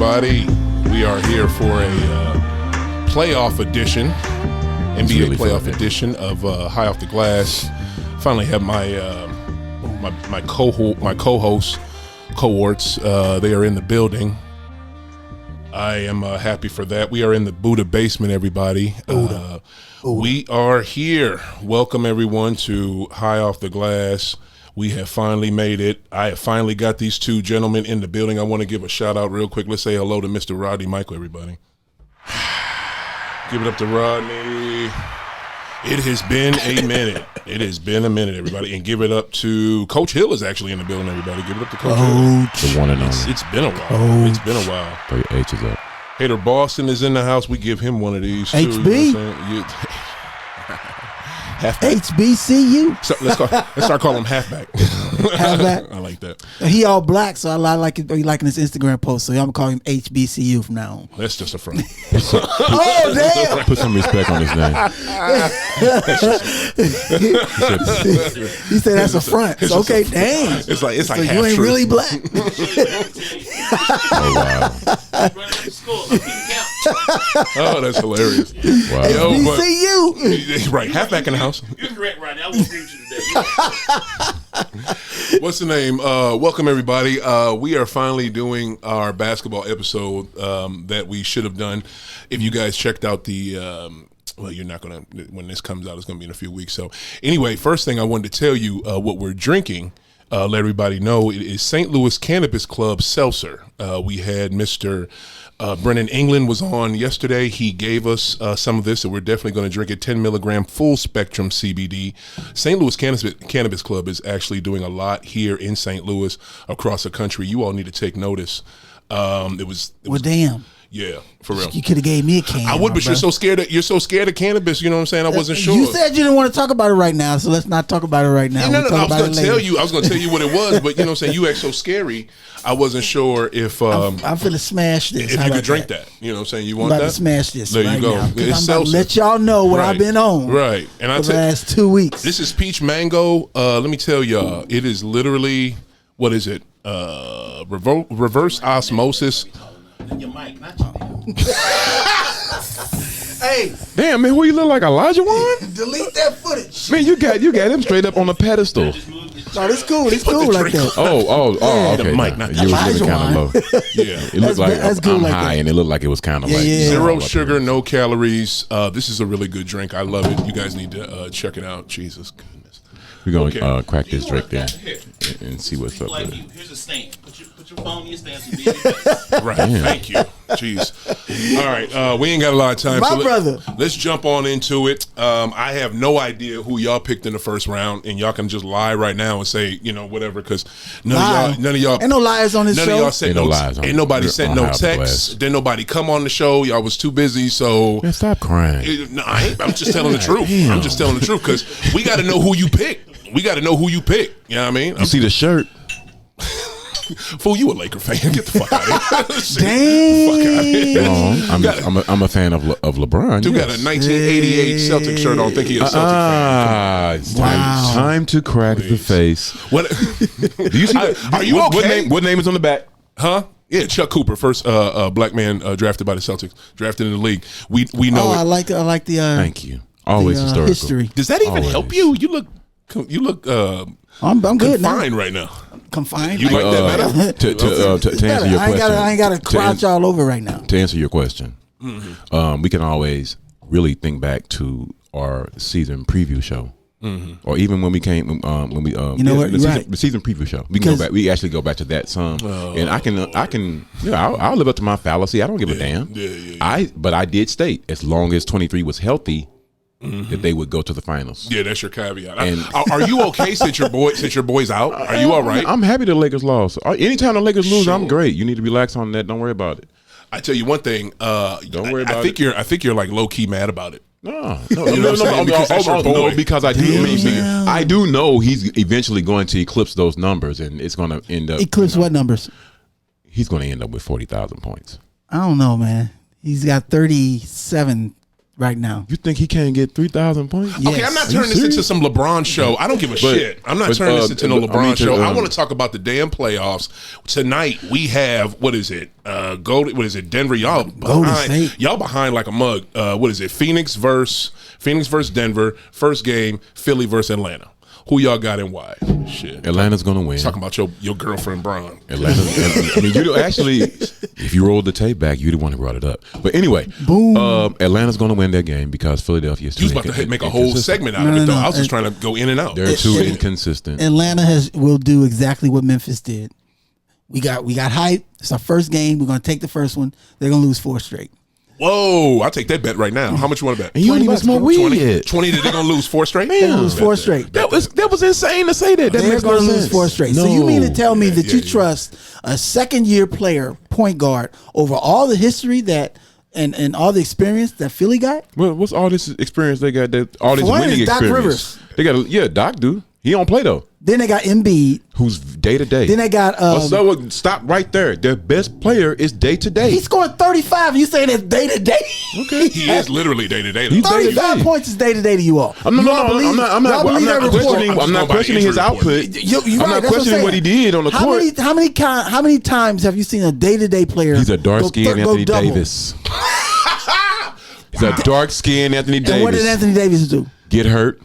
everybody. We are here for a playoff edition, NBA really playoff edition of High Off the Glass. Finally have my co-hosts, cohorts. They are in the building. I am happy for that. We are in the Buddha basement, everybody. We are here. Welcome, everyone, to High Off the Glass. We have finally made it. I have finally got these two gentlemen in the building. I want to give a shout out real quick. Let's say hello to Mr. Rodney Michael, everybody. Give it up to Rodney. It has been a minute. It has been a minute, everybody. And give it up to Coach Hill is actually in the building, everybody. Give it up to Coach Hill. The one and only. It's been a while. It's been a while. Throw your H's up. Hater Boston is in the house. We give him one of these, too. HB. You know halfback. HBCU. So let's start calling him halfback. Halfback. I like that. He all black, so I like it. He liking his Instagram post, so I'm gonna call him HBCU from now on. That's just a front. Oh damn! Put some respect on his name. He said that's a front. So, okay, damn. It's like so half you ain't truth. really black. Oh wow! Oh, that's hilarious. Wow. HBCU. Right, halfback in the house. You're correct, Rodney. I will agree with you today. What's the name? Welcome, everybody. We are finally doing our basketball episode that we should have done. If you guys checked out the well, you're not going to, when this comes out, it's going to be in a few weeks. So anyway, first thing I wanted to tell you what we're drinking. Let everybody know it is St. Louis Cannabis Club Seltzer. We had Mr. Brennan England was on yesterday. He gave us some of this, and we're definitely going to drink it. 10 milligram full spectrum CBD. St. Louis Cannabis Club is actually doing a lot here in St. Louis, across the country. You all need to take notice. It was Damn. Yeah, for real. You could have gave me a can. I would, but you're so scared of cannabis. You know what I'm saying? I wasn't sure. You said you didn't want to talk about it right now, so let's not talk about it right now. No. I was going to tell you. I was going to tell you what it was, but you know what I'm saying? You act so scary. I wasn't sure if I'm finna smash this. If you could drink that. You know what I'm saying? You want I'm about that? to smash this. There right you go. Now, It's I'm about to let y'all know what I've been on. Right. And for the last 2 weeks. This is peach mango. Let me tell y'all, it is literally, what is it? Reverse osmosis. Your mic, not your damn. Hey, Damn, man, who you look like, Elijah Wan? delete that footage. Man, you got him straight up on a pedestal. No, this cool. It's cool like that. Oh, okay. The mic, not the You was Elijah really kind of Wan. low. Yeah. It looked like that's good I'm like high, that. and it looked like it was kind of Yeah, like yeah. Zero sugar, no calories. This is a really good drink. I love it. You guys need to check it out. Jesus goodness. We're gonna Okay. crack this drink there Here. and see what's up Like with you. it. Here's a stand. Put your phone in your stand so you be in your face. Right. Damn. Thank you. Jeez. All right. We ain't got a lot of time. My brother. Let's jump on into it. I have no idea who y'all picked in the first round, and y'all can just lie right now and say, whatever, because none of y'all. Ain't no liars on this None show. of y'all sent Ain't no lies on Ain't nobody it. sent On no High Off the texts. Glass. Didn't nobody come on the show. Y'all was too busy. So Man, stop crying. no, I'm just telling the truth. Damn. I'm just telling the truth because we got to know who you picked. You know what I mean? You see the shirt? Fool, you a Laker fan. Get the fuck out of here. Damn. No, I'm a fan of LeBron. Dude got a 1988 Celtic shirt on. Think he a Celtic fan. It's Wow. time to crack the face. What? Do you see? Are you okay? What name is on the back? Huh? Yeah, Chuck Cooper, first black man drafted by the Celtics, drafted in the league. We know I it. like the Thank you. Always historical. history. Does that even Always. help you? You look I'm good now. confined right now. Confined. You like that better? To answer your question, I ain't got to crouch all over right now. To answer your question, we can always really think back to our season preview show, or even when we came You know what? the You're season, right. the season preview show. We can go back. We actually go back to that some, and I can. I'll live up to my fallacy. I don't give a damn. Yeah. But I did state as long as 23 was healthy, that they would go to the finals. Yeah, that's your caveat. And- Are you okay since your boy's out? Are you all right? I'm happy the Lakers lost. Anytime the Lakers lose, I'm great. You need to relax on that. Don't worry about it. I tell you one thing. Don't worry about it. I think you're like low key mad about it. No, You know what I'm saying? Because that's your boy. because I do. Damn. I do know he's eventually going to eclipse those numbers, and it's going to end up. Eclipse what numbers? He's going to end up with 40,000 points. I don't know, man. He's got 37 right now. You think he can't get 3,000 points? Yes. Okay, I'm not Are you turning this into serious? some LeBron show. I don't give a shit. I'm not turning this into no LeBron show. I want to talk about the damn playoffs. Tonight we have, what is it? Denver. Y'all behind. State. Y'all behind like a mug. What is it? Phoenix versus Denver. First game, Philly versus Atlanta. Who y'all got and why? Shit. Atlanta's gonna win. Talking about your girlfriend Braun. Atlanta. I mean, you actually, if you rolled the tape back, you're the one who brought it up. But anyway, Boom. Atlanta's going to win that game because Philadelphia is You was about to make a whole segment out of it, though. I was just trying to go in and out. They're too inconsistent. Atlanta will do exactly what Memphis did. We got hype. It's our first game. We're gonna take the first one. They're gonna lose 4 straight. Whoa, I'll take that bet right now. How much you want to bet? And you ain't even smoke weed 20, yet. 20 that they're going to lose 4 straight? They're gonna lose 4 straight. That was insane to say that. That They're makes gonna no lose sense. 4 straight. No. So you mean to tell me that you yeah. trust a second-year player, point guard, over all the history that and all the experience that Philly got? Well, what's all this experience they got? All this For one winning is Doc experience. Rivers. They got Doc do. He don't play though. Then they got Embiid. Who's day to day? Then they got so stop right there. Their best player is day to day. he scored 35. And you saying it's day to day? Okay. He is literally day to day. He's day to 35 day. points is day to day to you all. I'm not questioning his output. I'm not questioning what he did on the court. How many times have you seen a day to day player? He's a dark skinned go Anthony double? Davis. He's a dark skinned Anthony And what did Davis. Anthony Davis do? Get hurt.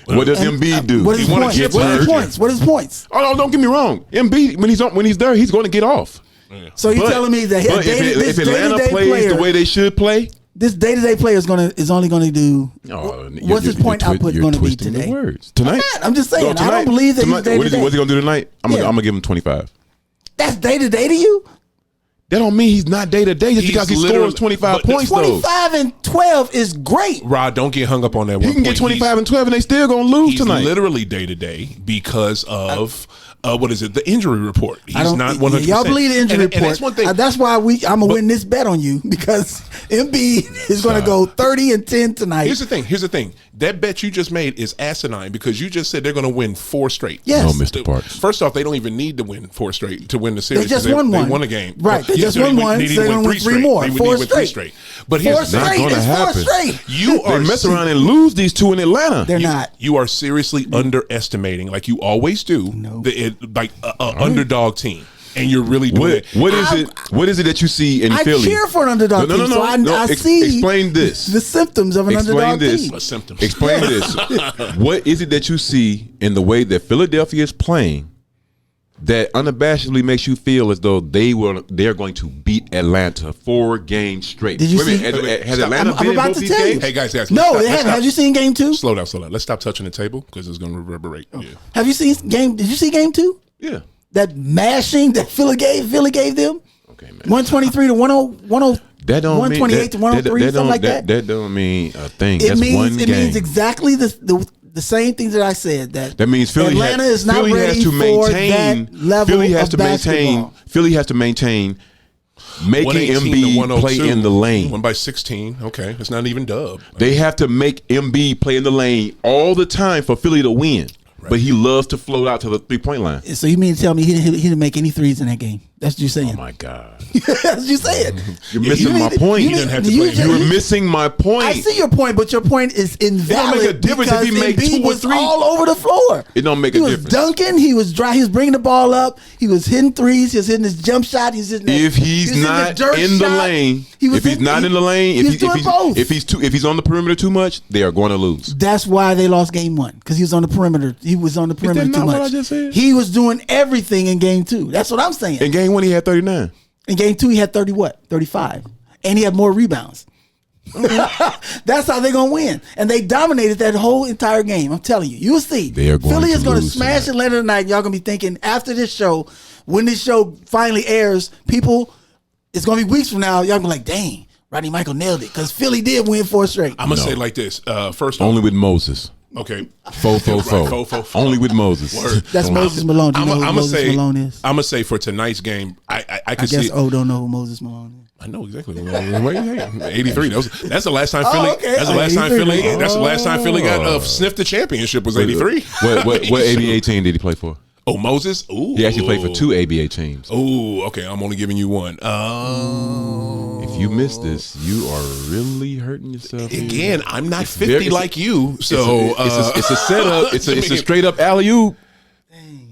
What does Embiid do? What is wanna points? get What is hurt. points? What is points? Oh, no, don't get me wrong. Embiid, when he's there, he's going to get off. So you're telling me that But if Atlanta plays player, the way they should play, this day to day player is only going to do. What's his point output going to be today? Tonight? I'm just saying. No, I don't believe that he's day to day. What's he going to do tonight? I'm Yeah. going to give him 25. That's day to day to you. That don't mean he's not day to day just He's because he literally- scores 25 but the points, though. 25 and 12 is great. Rod, don't get hung up on that one He can get point. 25 and 12 and they still going to lose He's tonight. literally day to day because of what is it? The injury report. He's not 100%. Y'all believe the injury report. And that's one thing. That's why I'm gonna win this bet on you because Embiid is gonna go 30 and 10 tonight. Here's the thing. That bet you just made is asinine because you just said they're going to win 4 straight. Yes. No, Mr. Parks. First off, they don't even need to win 4 straight to win the series. They just 'cause won one. They won a game. Right. They just so won one, They need so to they're win gonna win 3 more. They would 4 need to win 3 straight. straight. But 4 here's the straight. thing. gonna It's 4 happen. straight. You They are mess around and lose these 2 in Atlanta. They're not. You are seriously underestimating, like you always do, like an underdog team, and you're really doing it. What is it that you see in I Philly? cheer for an underdog team, so I see Explain this. the symptoms of an underdog team. A symptom. Explain this. What is it that you see in the way that Philadelphia is playing that unabashedly makes you feel as though they're going to beat Atlanta 4 games straight? Did you see? Has Stop. Atlanta I'm been in about both to these tell you. games? Hey guys, No, let's they stop. haven't. Have you seen game 2? Slow down. Let's stop touching the table because it's going to reverberate. Yeah. Have you seen game? Did you see game 2? Yeah. That mashing that Philly gave them. Okay, man. 123 to 10, That don't 128 mean, to 103, something like that. That don't mean a thing. It That's one game. means exactly the same things that I said. That means Philly Atlanta is not Philly ready has to for maintain. that level Philly has of to basketball. maintain. Philly has to maintain making 118 to Embiid 102. play in the lane. Won by 16. Okay, it's not even dub. They have to make Embiid play in the lane all the time for Philly to win. Right. But he loves to float out to the 3-point line. So you mean to tell me he didn't make any threes in that game? That's what you're saying. Oh my God. That's what you're saying. You're missing my point. He didn't have to play. You were missing my point. I see your point, but your point is invalid. make a difference if because he make Embiid 2 or was 3. all over the floor. It don't make a He was difference. dunking. He was dry. He was bringing the ball up. He was hitting threes. He was hitting his jump shot. He was hitting. If he's not in the lane, if he's doing both. if he's on the perimeter too much, they are going to lose. That's why they lost game 1 because he was on the perimeter. He was on the perimeter not too what much. I just said? He was doing everything in game 2. That's what I'm saying. In game 1, he had 39. In game 2, he had 35, and he had more rebounds. That's how they're gonna win, and they dominated that whole entire game. I'm telling you, you'll see. They are going Philly to is going to lose smash tonight. Atlanta tonight. Y'all gonna be thinking after this show, when this show finally airs, people, it's gonna be weeks from now. Y'all gonna be like, dang, Rodney Michael nailed it because Philly did win 4 straight. I'm gonna say it like this. First off, Only with Moses. okay. Fo. Only with Moses. Word. That's Moses Malone. Do you know who I'm Moses Malone is? I'm gonna say for tonight's game, I I could guess see. O don't know who Moses Malone is. I know exactly. What 83. That's the last time Philly. okay. That's the last time 83. Philly. That's the last time Philly got sniffed the championship was 83. What ABA team did he play for? Oh, Moses. Ooh. He actually played for 2 ABA teams. Oh, okay. I'm only giving you one. He If you miss this, you are really hurting yourself. Again, I'm not It's 50 very- like you, so it's a setup. It's a straight up alley oop.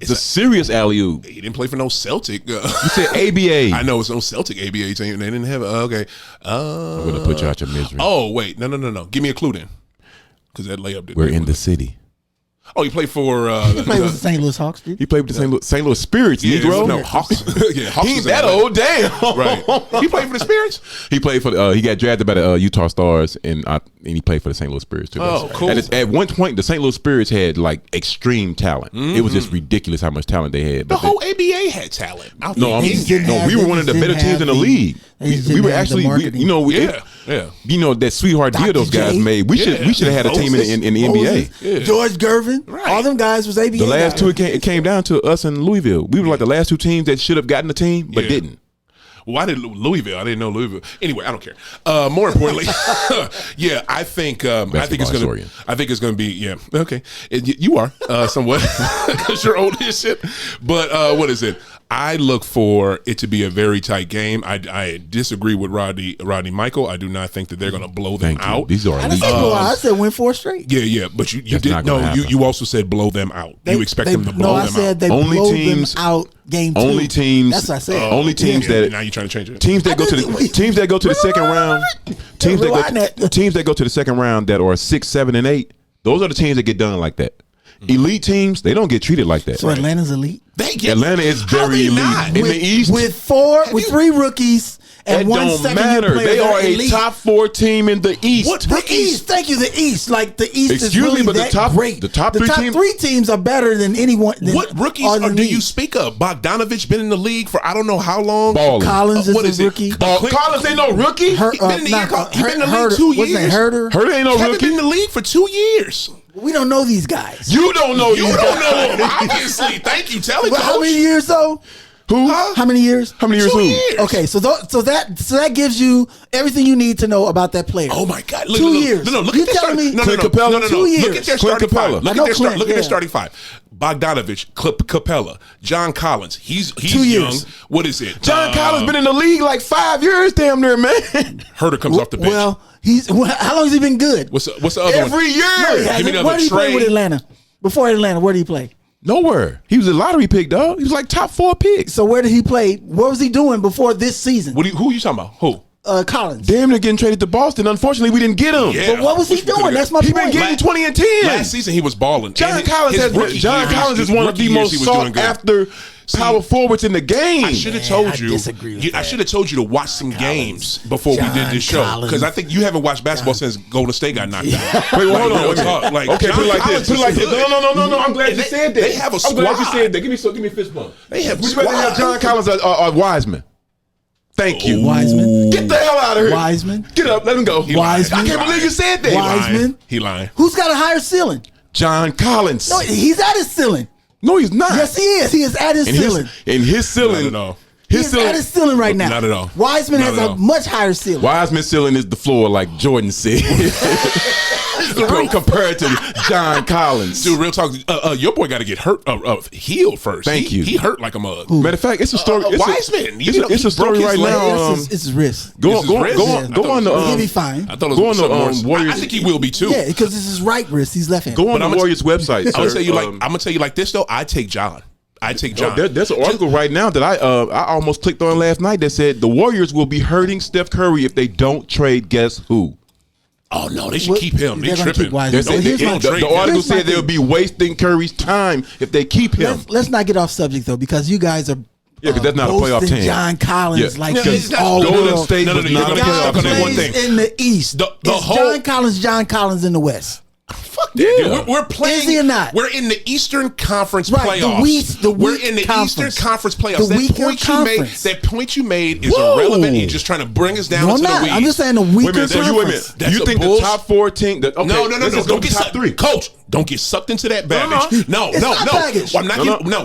It's a serious alley oop. he didn't play for no Celtic. You said ABA. I know it's no Celtic ABA team. They didn't have it. Okay. I'm gonna put you out your misery. Oh wait, no. Give me a clue then, because that layup didn't. We're in the city. Oh, he played for. He played with the St. Louis Hawks, dude. He played with the St. Louis Spirits, Yeah, Negro. no, Hawks. Yeah, Hawks He ain't was that in LA. old, damn. Right. He played for the Spirits. He played for. He got drafted by the Utah Stars, and he played for the St. Louis Spirits too. Oh, cool. At one point, the St. Louis Spirits had like extreme talent. It was just ridiculous how much talent they had. The But whole ABA had talent. no, They just didn't have- we were they one of the just better didn't teams in the have league. they just We didn't were have the actually, marketing. you know, that sweetheart deal Dr. those guys J. made. We should have had a team in the NBA. Moses, George Gervin, Right. all them guys was ABA. The last guys. two, it came down to us and Louisville. We were like the last two teams that should have gotten the team, but Yeah. didn't. Why did Louisville? I didn't know Louisville. Anyway, I don't care. More importantly, yeah, I think historian. it's gonna be yeah. Okay, you are somewhat because you're old as shit. But what is it? I look for it to be a very tight game. I disagree with Rodney Michael. I do not think that they're going to blow them Thank you. out. These are I didn't elite. say blow out. I said win 4 straight. Yeah, but you That's did not gonna no. happen. You also said blow them out. You expect them to blow No, them I said out. they Only blow teams- them out game 2. only teams- That's what I said. only teams Yeah, that now you're trying to change it. teams that go to the teams that go to the second round. Teams Rewind that that. teams that go to the second round that are 6, 7, and 8. Those are the teams that get done like that. Elite teams, they don't get treated like that. So Atlanta's elite. They get, Atlanta is How very they elite not? in the East. with 3 rookies That and one don't second-year matter. player. They they're are a elite. top 4 team in the East. What The rookies? East, thank you. The East, like the East is Excuse me, really but the that top- great. the top three teams- 3 teams are better than anyone. Than, What rookies are do you speak of? Bogdanovich been in the league for I don't know how long. Balling. Collins What is is a it? rookie. Collins ain't no rookie. Her- He been in the not- league- he been in the league Herder- 2 what's his name, years. Herder? Herder ain't no Haven't rookie. been in the league for 2 years. We don't know these guys. You don't know You these don't guys. know him, obviously. Thank you, telling But how coach. many years though? Who? How many years? How many years? 2 Who? years. Okay, so that gives you everything you need to know about that player. Oh my God! 2 years. No, look You at their telling starting. me- No, Clint Capella? 2 Look years. at their Clint starting Capella. five. Look I at know their Clint, look at their yeah. starting five. Bogdanovich, Capella, John Collins. He's 2 young. years. What is it? John Collins been in the league like 5 years, damn near, man. Herder comes off the bench. Well, how long has he been good? what's the other one? Every year. No, he Give me hasn't. another Where did he play Trey. with Atlanta? Before Atlanta, where did he play? Nowhere. He was a lottery pick, dog. He was like top 4 picks. So where did he play? What was he doing before this season? Who are you talking about? Who? Collins. Damn near getting traded to Boston. Unfortunately, we didn't get him. Yeah. But what was he Wish we doing? could've That's got- my He been point. getting 20 and 10. Last season he was balling. John And Collins his has rookie John years- Collins his is one of rookie the years most he was sought doing good. after power forwards in the game. I should have Man, told I you. disagree with I that. should have told you to watch some games before we did John this show Collins. because I think you haven't watched basketball since Golden State got knocked out. Wait, well, hold on. real Wait a minute. talk. Like, Okay, John put it like Collins this. Put it is like this. good. No. I'm glad And you said that. They have a I'm glad you squad. said that. Give me a fist bump. They have Would you rather have squad. John Collins or Wiseman? Thank you. Wiseman. Get the hell out of here. Wiseman. Get up. Let him go. Wiseman. I can't believe you said that. Wiseman. He lying. Who's got a higher ceiling? John Collins. No, he's at his ceiling. No, he's not. Yes, he is. He is at his And ceiling. his ceiling. Not at all. He His is at ceiling. his ceiling right now. Not at all. Wiseman Not has at a all. much higher ceiling. Wiseman's ceiling is the floor, like Jordan said. Compared to John Collins. Dude, real talk. Your boy got to get hurt, healed first. Thank you. He hurt like a mug. Matter of fact, it's a story. It's Wiseman. It's a story broke right his leg. now. It's his wrist. Go It's his wrist? on. Yeah. Go on. He'll be fine. I thought it was Go on something the, more. Warriors. I think he will be too. Yeah, because it's his right wrist. He's left-handed. Go on the I'ma- Warriors website. I'm gonna sir. tell you I'm gonna tell you like this though. I take John. There's an article right now that I almost clicked on last night that said the Warriors will be hurting Steph Curry if they don't trade. Guess who? Oh no, they should What- keep him. They they're gonna tripping. keep Wiseman. They said here's the, my- the trade article here's my said they'll thing. be wasting Curry's time if they keep him. Let's not get off subject though, because you guys are Yeah, 'cause that's not a playoff boasting team. John Collins Yeah. like No, he's it's not- all Golden world. State No, was you're not a gonna get stuck playoff on that one team. thing. In the East, The It's whole- John Collins in the West. Fuck that. Yeah. Dude. We're playing. Is he or not? We're in the Eastern Conference Right, the playoffs. weak We're in the conference. Eastern Conference playoffs. The That weaker point conference. that point you made is Whoa. irrelevant. You're just trying to bring us down No, I'm into the not. weeds. I'm just saying the Wait a weaker minute. conference. You wait a minute. That's You a think bullsh- the top 4 team? Okay, No. let's just go Don't to get top set. 3. Coach, Don't get sucked into that baggage. No. It's not baggage. Well,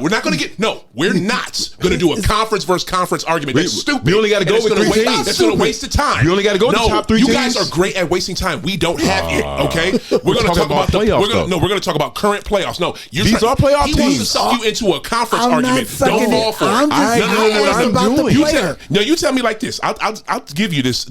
we're not going to get. No, we're not going to do a conference versus conference argument. That's stupid. We only got to go with 3 teams. That's going to waste the time. We only got to go with the top 3 teams. You guys are great at wasting time. We don't have it. Okay, we're going to talk about playoffs. We're going to talk about current playoffs. No, these are playoff teams. He wants to suck you into a conference argument. Don't fall for it. I'm just about the player. No, you tell me like this. I'll give you this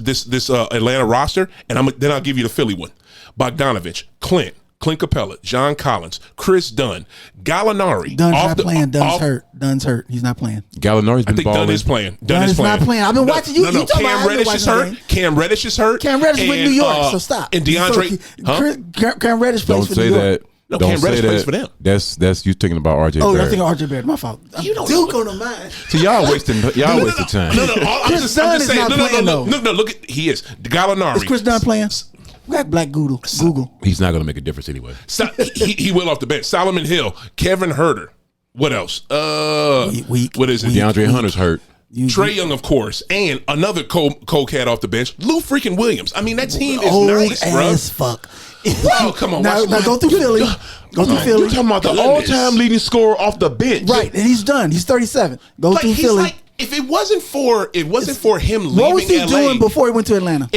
Atlanta roster, and then I'll give you the Philly one. Bogdanovich, Clint Capella, John Collins, Chris Dunn, Gallinari. Dunn's not playing. Dunn's hurt. He's not playing. Gallinari's been balling. I think Dunn is playing. Dunn is not playing. I've been watching you. No. Cam Reddish is hurt. Cam Reddish is hurt. Cam Reddish with New York, so stop. And DeAndre. Cam Reddish plays for New York. No, Cam Reddish plays for them. That's you thinking about RJ. Oh, Barrett. I'm thinking RJ Barrett. My fault. You don't Duke on the mind. So y'all wasting time. No. I'm just saying. No. Look at he is Gallinari. Is Chris Dunn playing? We got Black Google. He's not going to make a difference anyway. He will off the bench. Solomon Hill, Kevin Herter. What else? What is it? DeAndre Hunter's hurt. Trae Young, of course, and another cold cat off the bench, Lou freaking Williams. I mean, that team is nice, bro. As fuck. Wow, come on. Now go through Philly. Go through Philly. You're talking about the all-time leading scorer off the bench, right? And he's done. He's 37. Go through Philly. Like, if it wasn't for him leaving, what was he LA, doing before he went to Atlanta?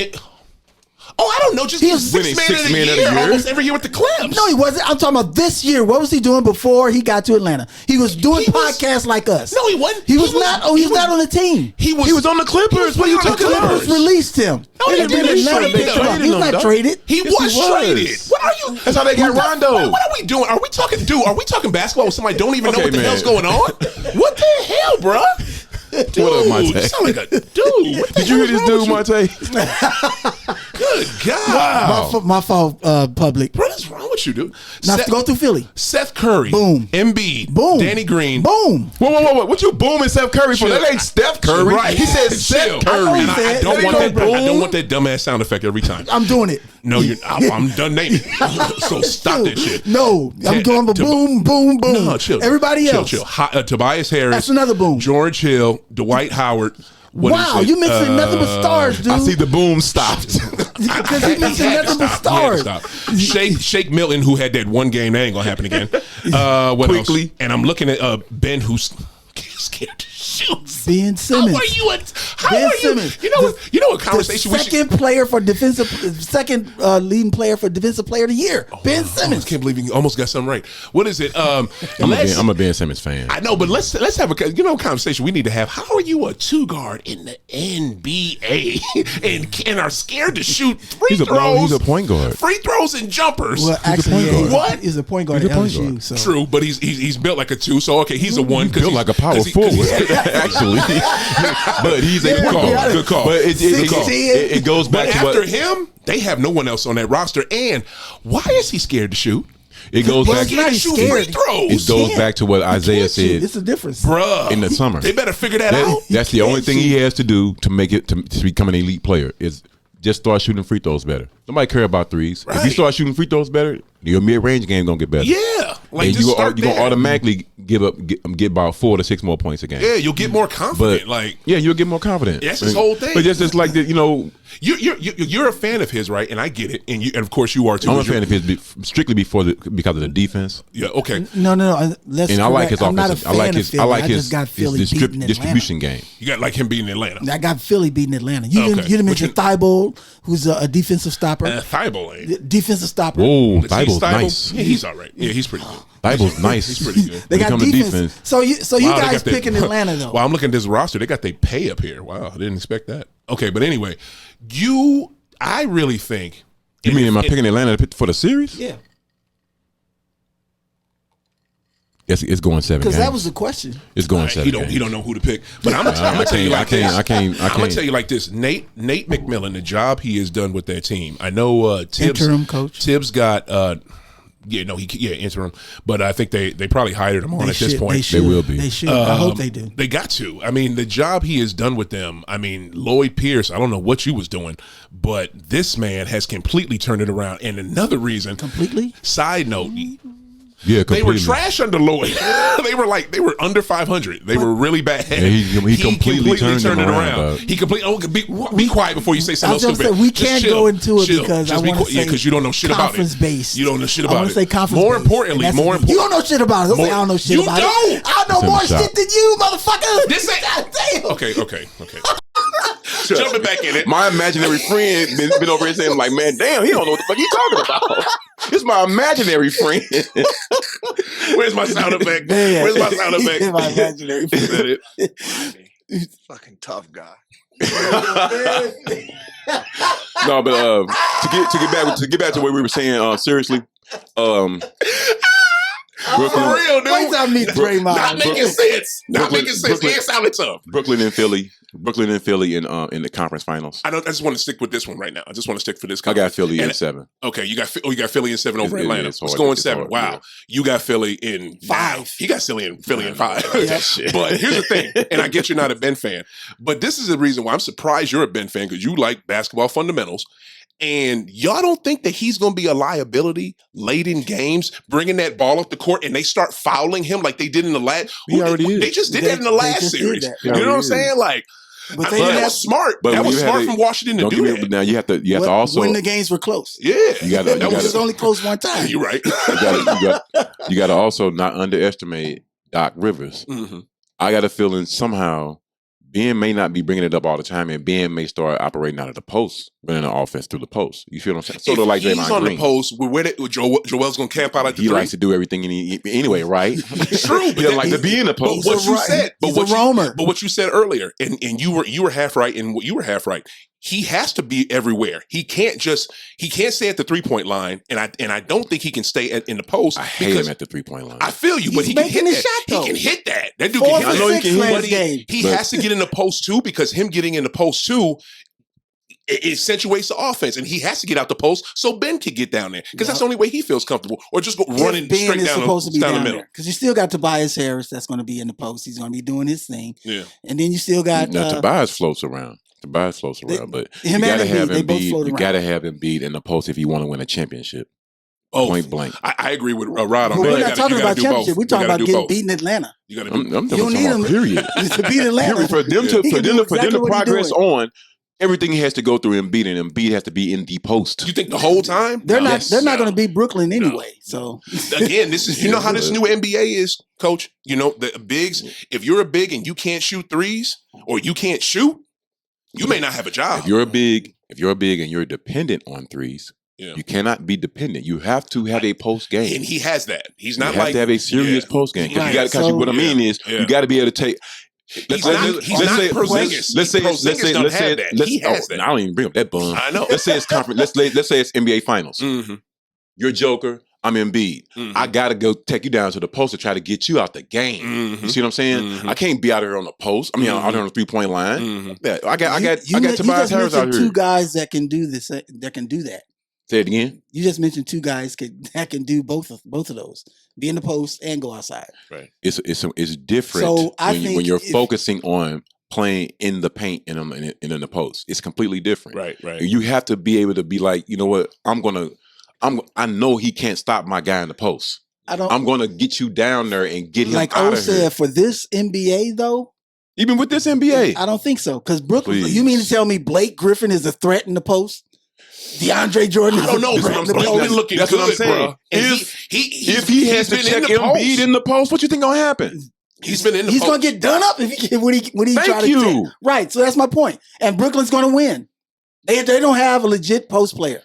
I don't know. Just winning six man of the year almost every year with the Clips. No, he wasn't. I'm talking about this year. What was he doing before he got to Atlanta? He was doing podcasts like us. No, he wasn't. He was not. Oh, he was not on the team. He was on the Clippers. What are you talking about? Clippers released him. No, they didn't trade him. He's not traded. He was traded. What are you? That's how they got Rondo. What are we doing? Are we talking basketball with somebody don't even know what the hell's going on? What the hell, bro? Dude, what up, Monte? You sound like a dude. Did you hear this dude, Monte? Good God. Wow. My fault, public. What is wrong with you, dude? Now go through Philly. Seth Curry. Boom. Embiid. Boom. Danny Green. Boom. Whoa. What you booming Seth Curry for? That ain't Steph Curry. Right. He said Seth Curry. I don't want that dumbass sound effect every time. I'm doing it. No, I'm done naming. So stop that shit. No, I'm going boom, boom, boom. No, chill. Everybody else. Chill. Tobias Harris. That's another boom. George Hill. Dwight Howard. Wow, you mixing nothing but stars, dude. I see the boom stopped. Because he mixing nothing but stars. Shake Milton, who had that one game, that ain't gonna happen again. What Quickly. else? And I'm looking at Ben, who's scared to shoot. Ben Simmons. How are you? You know what conversation we should. Second leading player for defensive player of the year. Ben Simmons. I can't believe you almost got something right. What is it? I'm a Ben Simmons fan. I know, but let's have a conversation we need to have. How are you a 2-guard in the NBA and are scared to shoot free throws? He's a point guard. Free throws and jumpers. Well, actually, what? He's a point guard at LSU. So. True, but he's built like a 2. So okay, he's a 1. Built like a power forward, actually. But he's a point guard. Good call. But it goes back to after him, they have no one else on that roster. And why is he scared to shoot? It goes back. It goes back to what Isaiah said. It's a difference, bruh. In the summer, they better figure that out. That's the only thing he has to do to make it to become an elite player is just start shooting free throws better. Nobody care about threes. Right. If you start shooting free throws better, your mid-range game gonna get better. Yeah, and you're gonna automatically get about 4 to 6 more points a game. Yeah, you'll get more confident. You'll get more confident. That's his whole thing. But just like you're a fan of his, right? And I get it, and of course you are too. I'm a fan of his strictly because of the defense. Yeah, okay. No. I like his offensive. I like his distribution game. You got like him beating Atlanta. I got Philly beating Atlanta. You didn't mention Thibault, who's a defensive stopper. Thibault ain't. Defensive stopper. Whoa, Thibault's nice. Yeah, he's all right. Yeah, he's pretty good. Thibault's nice. He's pretty good. They got defense. So you guys picking Atlanta though. Well, I'm looking at this roster. They got their pay up here. Wow, I didn't expect that. Okay, but anyway, I really think. You mean am I picking Atlanta for the series? Yeah. It's going 7 games. Because that was the question. It's going 7 games. He don't know who to pick. But I'm gonna tell you like this. I can't. I'm gonna tell you like this. Nate McMillan, the job he has done with that team. I know Tibbs, interim coach. Tibbs got interim. But I think they probably hired him on at this point. They will be. They should. I hope they do. They got to. I mean, the job he has done with them. I mean, Lloyd Pierce. I don't know what you was doing, but this man has completely turned it around. And another reason. Completely. Side note. Yeah, They were completely. trash under Lloyd. they were under 500. They were really bad. Yeah, he completely turned them around, dog. He completely. Oh, be quiet before you say something else stupid. We can't go into it because I want to say because you don't know shit about it. Conference based. You don't know shit about it. I want to say conference. More based. importantly, You don't know shit about it. Don't say I don't know shit You about it. don't. I know more shit than you, motherfucker. This ain't. Damn. Okay. Jumping back in it. My imaginary friend been over here saying like, man, damn, he don't know what the fuck he talking about. It's my imaginary friend. Where's my sound effect? Man. Where's my sound effect? My imaginary friend. Is that it? Fucking tough guy. No, but to get back to what we were saying, seriously, Brooklyn, For real, dude. Wait till I meet Draymond. Not making sense. Not making sense. Brooklyn- It sounded tough. Brooklyn and Philly in the conference finals. I just want to stick with this one right now. I just want to stick for this. I got Philly in And- 7. Okay, you got Philly in 7 over It- Atlanta. it's Let's hard. go in It's 7. hard, Wow, yeah. you got Philly in 5. He got Philly in 5. But here's the thing, and I get you're not a Ben fan, but this is the reason why I'm surprised you're a Ben fan because you like basketball fundamentals. And y'all don't think that he's going to be a liability late in games, bringing that ball up the court, and they start fouling him like they did in the last. He already is. They just did They- that in the they last just did series. that. He You know what I'm already saying? Like, But I they mean, didn't that have- was smart. But That when was you smart had from it- Washington to Don't do give me. that. But now you have to also. when the games were close. Yeah, You gotta- that you It was was only close one time. You're right. you got to also not underestimate Doc Rivers. Mhm. I got a feeling somehow Ben may not be bringing it up all the time, and Ben may start operating out of the post, running the offense through the post. You feel what I'm saying? Sort of like he's Draymond on Green. the post. Joel's going to camp out at the He three. likes to do everything anyway, right? True, He doesn't like to be in the But post. what you said, He's a roamer. but what you said earlier, and you were half right, and you were half right. He has to be everywhere. He can't stay at the 3-point line, and I don't think he can stay in the post. I hate him at the 3-point line. I feel you, but He's he can making hit the that. shot, though. He can hit that. That dude 4 can for hit know that. he 6 can hit last But game. he But- has to get in the post too, because him getting in the post too, it accentuates the offense, and he has to get out the post so Ben can get down there, because that's the only way he feels comfortable, or just go running Ben straight is down supposed to be down down the middle. there because you still got Tobias Harris that's going to be in the post. He's going to be doing his thing, Yeah. and then you still got Now Tobias floats around. But you him and gotta have Embiid, they both Embiid. float You around. gotta have Embiid in the post if you want to win a championship. Oh, Point blank. I agree with Rod on But that. we're You not talking gotta about do both. championship. We're You talking gotta about do both. beating Atlanta. You got to I'm do. talking You don't need about him period. to beat Atlanta. For them He can do exactly to what he progress doing. on, everything has to go through Embiid, and Embiid has to be in the post. You think the whole time? They're No. not. They're not No. going to beat Brooklyn anyway. So Again, this is you know how this new NBA is, Coach. You know the bigs. If you're a big and you can't shoot threes or you can't shoot, you may not have a job. If you're big and you're dependent on threes, Yeah. you cannot be dependent. You have to have a post game. And he has that. He's You not have like to have a serious Yeah. post game. Right, Because so- what I mean is, Yeah. you got to be able to take. He's not Porzingis. Let's say Porzingis don't have that. He has that. I don't even bring up that bum. I know. Let's say it's conference. Let's say it's NBA Finals. Mhm. You're Joker. I'm Embiid. Mhm. I gotta go take you down to the post to try to get you out the game. Mhm. You see what I'm saying? Mhm. I can't be out here on the post. I mean, out here on the 3-point line. Mhm. Yeah, I got you Tobias just Harris out mentioned here. two guys that can do this. That can do that. Say it again. You just mentioned two guys that can do both of those. Be in the post and go outside. It's different So, I when think you're if- focusing on playing in the paint and in the post. It's completely different. Right. You have to be able to be like, you know what? I know he can't stop my guy in the post. I'm gonna get you down there and get him like out O of here. said for this NBA though. Even with this NBA, I don't think so. Because Brooklyn, Please. you mean to tell me Blake Griffin is a threat in the post? DeAndre Jordan is I don't a know, threat bro. in the He's post? been looking That's good, what I'm saying. bro. And If he has to he's check been in the Embiid post. in the post, what you think gonna happen? He's been in the He's post. going to get done up if he when he Thank try to you. check. Right. So that's my point. And Brooklyn's going to win. They don't have a legit post player.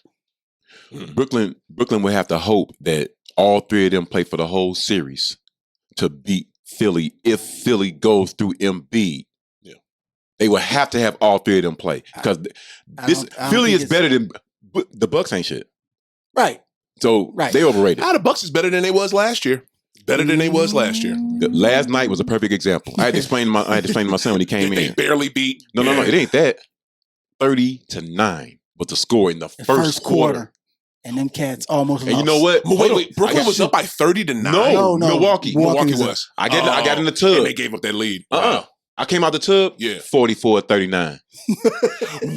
Brooklyn would have to hope that all three of them play for the whole series to beat Philly if Philly goes through Embiid. Yeah. They would have to have all three of them play because I this don't Philly think is better than the Bucks ain't shit. Right. So Right. they overrated. The Bucks is better than they was last year. Better than they was last year. Last night was a perfect example. I had to explain to my son when he came They in. barely beat. No, it ain't that. 30-9 was the score in the The first quarter. And them cats almost And lost. you know what? Wait. Brooklyn was up by 30-9. No, No, Milwaukee. Milwaukee was I got in the tub. And they gave up that lead. Uh-uh. Wow. I came out the tub. Yeah. 44-39.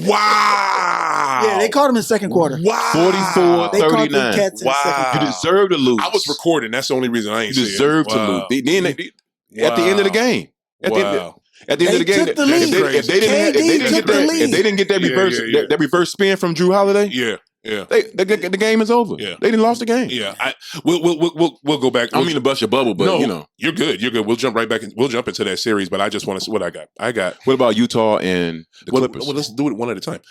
Wow. Yeah, they caught him in the second quarter. Wow. 44-39. They caught the cats in the second Wow. You quarter. deserve to lose. I was recording. That's the only reason I ain't You see it. deserve to Wow. lose. At the end of the game. Wow. At the end of the They game, took the lead. if they didn't get that reverse Yeah. that reverse spin from Drew Holiday, Yeah. Yeah. the game is over. Yeah. They didn't lost the game. Yeah. We'll go back. I don't mean to bust your bubble, but no, you know. you're good. You're good. We'll jump right back. We'll jump into that series, but I just want to see what I got. What about Utah and the Clippers? Well, let's do it one at a time.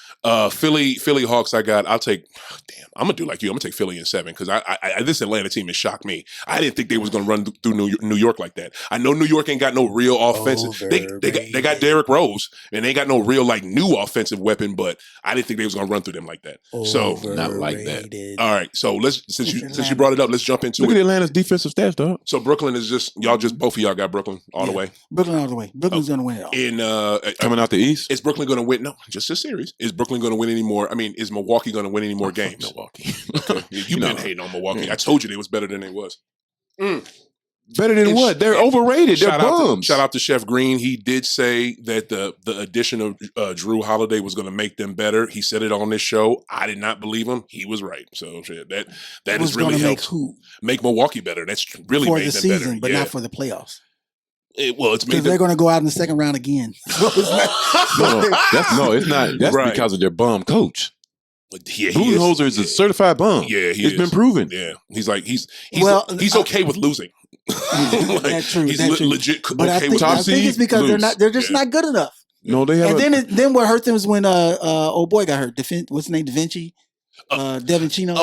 Philly Hawks. I'll take. Damn, I'm gonna do like you. I'm gonna take Philly in 7 because I this Atlanta team has shocked me. I didn't think they was gonna run through New York like that. I know New York ain't got no real offensive. They got Derrick Rose and they ain't got no real like new offensive weapon. But I didn't think they was gonna run through them like that. So not like that. all right. So let's since you brought it up, let's jump into Look it. at Atlanta's defensive stats, dog. So Brooklyn is just both of y'all got Brooklyn all the way. Brooklyn all the way. Brooklyn's going to win it all. In Coming out the East. is Brooklyn going to win? No, just a series. Is Brooklyn going to win any more? I mean, is Milwaukee going to win any more games? Milwaukee. Okay. You've been hating on Milwaukee. I told you they was better than they was. Better than what? They're overrated. They're bums. Shout out to Chef Green. He did say that the addition of Drew Holiday was going to make them better. He said it on this show. I did not believe him. He was right. So that has really helped make Milwaukee better. That's really for made the them season, better. but not for the playoffs. It's made Because they're going to go out in the second round again. So it's not, it's not. That's Right. because of their bum coach. Yeah, Budenholzer is a certified bum. Yeah, it's been proven. Yeah, he's okay with losing. That's true. That's true. Legit But okay I with think losing. it's because they're just not good enough. No, they have. And then what hurt them is when old boy got hurt. What's his name? Da Vinci. Devincino.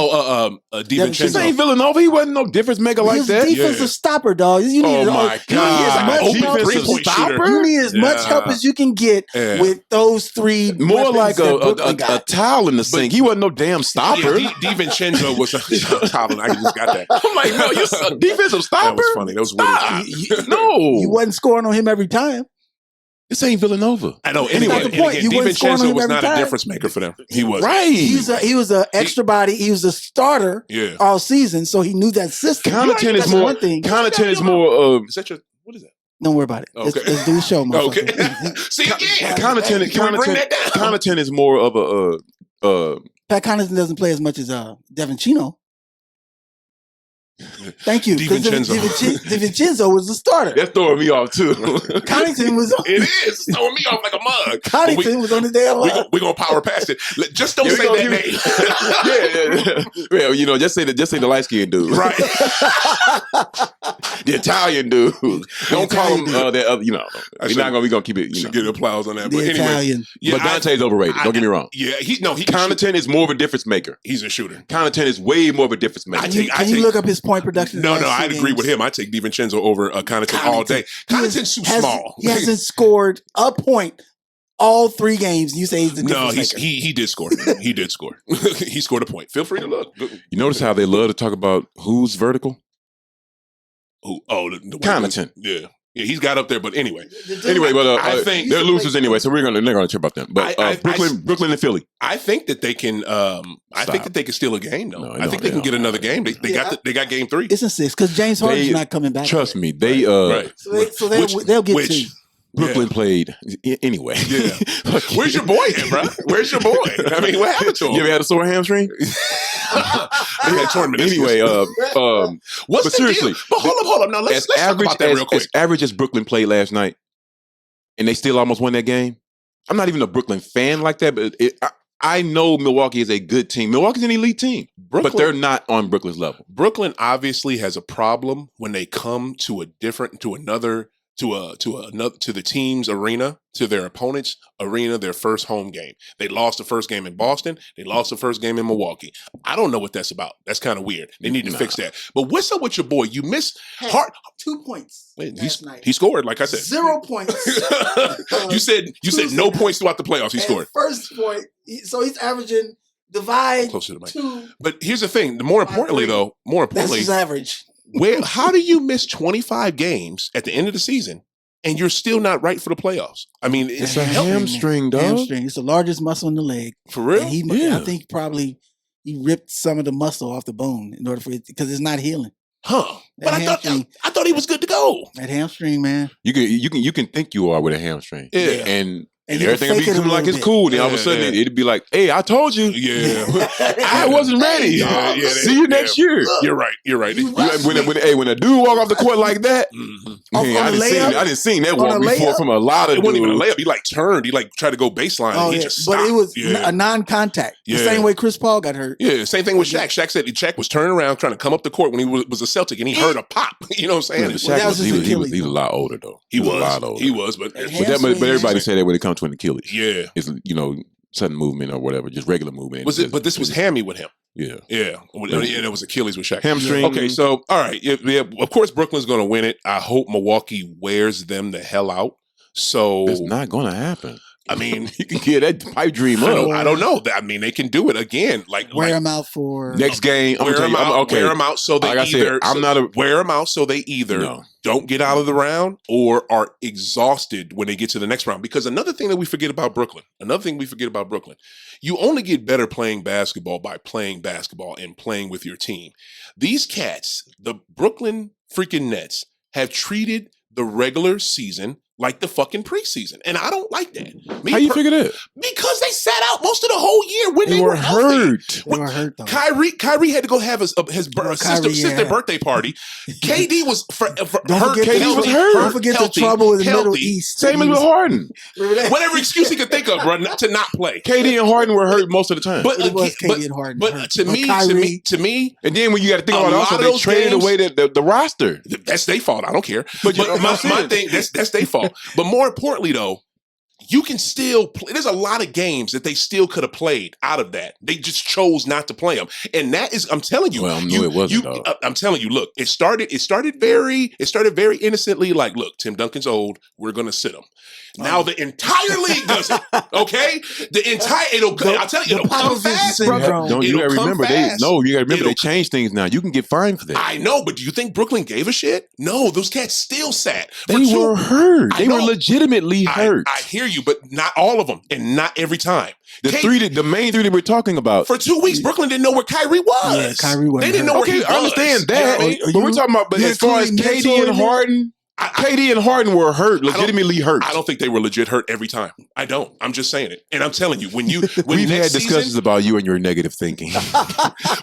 DiVincenzo. ain't Villanova. He wasn't no difference maker like His that. defensive stopper, dog. You need my God. You need as much help as you can get with those three. More like a a towel in the sink. He wasn't no damn stopper. Yeah, DiVincenzo was Colin. I just got that. I'm like, no, you're a defensive stopper. That was funny. That was weird. No, You wasn't scoring on him every time. this ain't Villanova. I know. That's Anyway, not the point. You wasn't scoring on DiVincenzo him was every not a time. difference maker for them. He was Right. He was an extra body. He was a starter Yeah. all season, so he knew that system. Connaughton is That's more. one thing. Connaughton is more. Is that your? What is that? Don't worry about it. Okay. Let's do the show, motherfucker. Okay. See again. Connaughton. Can we bring that down? Connaughton is more of a. Pat Connaughton doesn't play as much as Devincino. Thank you. Because DiVincenzo. DiVincenzo was the starter. That's throwing me off too. Connaughton was It is throwing me off like a mug. Connaughton was on the damn line. We're gonna power past it. Just don't say that name. Well, you know, just say the light skinned dude, Right. The Italian dude. Don't call him that other. You know, we're gonna keep it. You Should know. get applause on that. The But anyway, Italian. yeah, But Dante's overrated. Don't get me wrong. Yeah, he can Connaughton is more of a difference maker. He's a shooter. Connaughton is way more of a difference maker. Can you look up his point production? No, I'd agree with him. I take DiVincenzo over Connaughton all day. Connaughton's too small. He hasn't scored a point all 3 games. You say he's the No, difference maker. he did score. He did score. He scored a point. Feel free to look. You notice how they love to talk about who's vertical? The Connaughton. Yeah, he's got up there. But anyway, But I think they're losers anyway, so they're gonna check about them. But Brooklyn and Philly. I think that they can. I think that they can steal a game. Though I think they can get another game. They got game 3. It's in 6 because James Harden's not coming back. Trust me, they Right. So they'll get 2. Brooklyn played anyway. Yeah. Where's your boy at, bro? Where's your boy? I mean, what happened to him? You ever had a sore hamstring? Anyway, what's but the seriously, deal? But hold up. Now let's talk about that real quick. As average as Brooklyn played last night, and they still almost won that game. I'm not even a Brooklyn fan like that, but I know Milwaukee is a good team. Milwaukee's an elite team, but they're not on Brooklyn's level. Brooklyn obviously has a problem when they come to the team's arena, to their opponent's arena, their first home game. They lost the first game in Boston. They lost the first game in Milwaukee. I don't know what that's about. That's kind of weird. They need to fix that. But what's up with your boy? You missed 2 points. He scored, like I said. 0 points. You said no points throughout the playoffs. He scored. First point. So he's averaging divide Closer to the mic. 2. But here's the thing. More importantly, That's his average. how do you miss 25 games at the end of the season and you're still not right for the playoffs? I mean, It's a hamstring, dog. Hamstring. It's the largest muscle in the leg. For real? And I think probably he ripped some of the muscle off the bone in order for it, because it's not healing. Huh? That But hamstring. I thought he was good to go. That hamstring, man. You can think you are with a hamstring. Yeah. And And you everything will fake be it a coming like little it's bit. cool. Then all of a sudden Yeah. it'd be like, hey, I told you. Yeah. I wasn't ready. Yeah, yeah, See you next year. You're right. You're right. When a dude walk off the court like that, Mhm. man, On a layup? I didn't see that On walk a before layup? from a lot of It wasn't even a dudes. layup. He like turned. He like tried to go baseline. Oh, and he yeah. just But stopped. it was yeah. a non-contact. The Yeah. same way Chris Paul got hurt. Yeah, same thing with Shaq. Shaq said Shaq was turning around trying to come up the court when he was a Celtic and he heard a pop. You know what I'm saying? But Well, that Shaq was was, his he was Achilles, a lot older though. He a lot was. older. He was, but And But everybody said that when it comes to an Achilles. yeah. It's sudden movement or whatever, just regular movement. Was it? But this was hammy with him. Yeah. Yeah, and it was Achilles with Shaq. Hamstring. Okay, so all right, yeah, of course Brooklyn's going to win it. I hope Milwaukee wears them the hell out. So It's not gonna happen. I mean, You can get that pipe dream I up. don't know. I mean, they can do it again. Wear him out for Next game, I'm wear gonna them tell you, out. okay. Wear them out so they Like I said, either I'm not a- wear them out so they either No. don't get out of the round or are exhausted when they get to the next round. Because another thing that we forget about Brooklyn, you only get better playing basketball by playing basketball and playing with your team. These cats, the Brooklyn freaking Nets, have treated the regular season like the fucking preseason, and I don't like that. How you figure that? Because they sat out most of the whole year when They they were healthy. hurt. They were hurt though. Kyrie had to go have his Kyrie, sister yeah. birthday party. KD was for Don't hurt. forget, KD was the, hurt. Don't forget Healthy, the trouble in the Middle healthy. East. Same as with Harden. Remember that? Whatever excuse he could think of, bro, to not play. KD and Harden were hurt most of the time. But It was again, KD and Harden. but hurt. to But me, Kyrie, to me, and then when you got to think A about it, lot also of they those traded games- away the roster. that's their fault. I don't care. But But you- my I'm saying- thing, that's their fault. But more importantly, though, you can still play. There's a lot of games that they still could have played out of that. They just chose not to play them, and that is, I'm telling you. Well, no, it wasn't, though. I'm telling you. Look, it started very innocently. Like, look, Tim Duncan's old. We're gonna sit him. Now the entire league does it. Okay, the entire I'll tell you, it'll come Popovich fast. syndrome. Don't you It'll gotta come remember fast. you gotta remember It'll- they changed things now. You can get fined for that. I know, but do you think Brooklyn gave a shit? No, those cats still sat. For They two- were hurt. I They were know. legitimately hurt. I hear you, but not all of them, and not every time. The main three that we're talking about. For 2 weeks, Brooklyn didn't know where Kyrie was. Yeah, Kyrie wasn't They didn't hurt. know where he Okay, was. I understand that, You know what I mean? but we're talking about. But you as far as including KD Mitchell and in there? Harden, KD and Harden were hurt, legitimately hurt. I don't think they were legit hurt every time. I don't. I'm just saying it, and I'm telling you, when We've had next discussions season, about you and your negative thinking.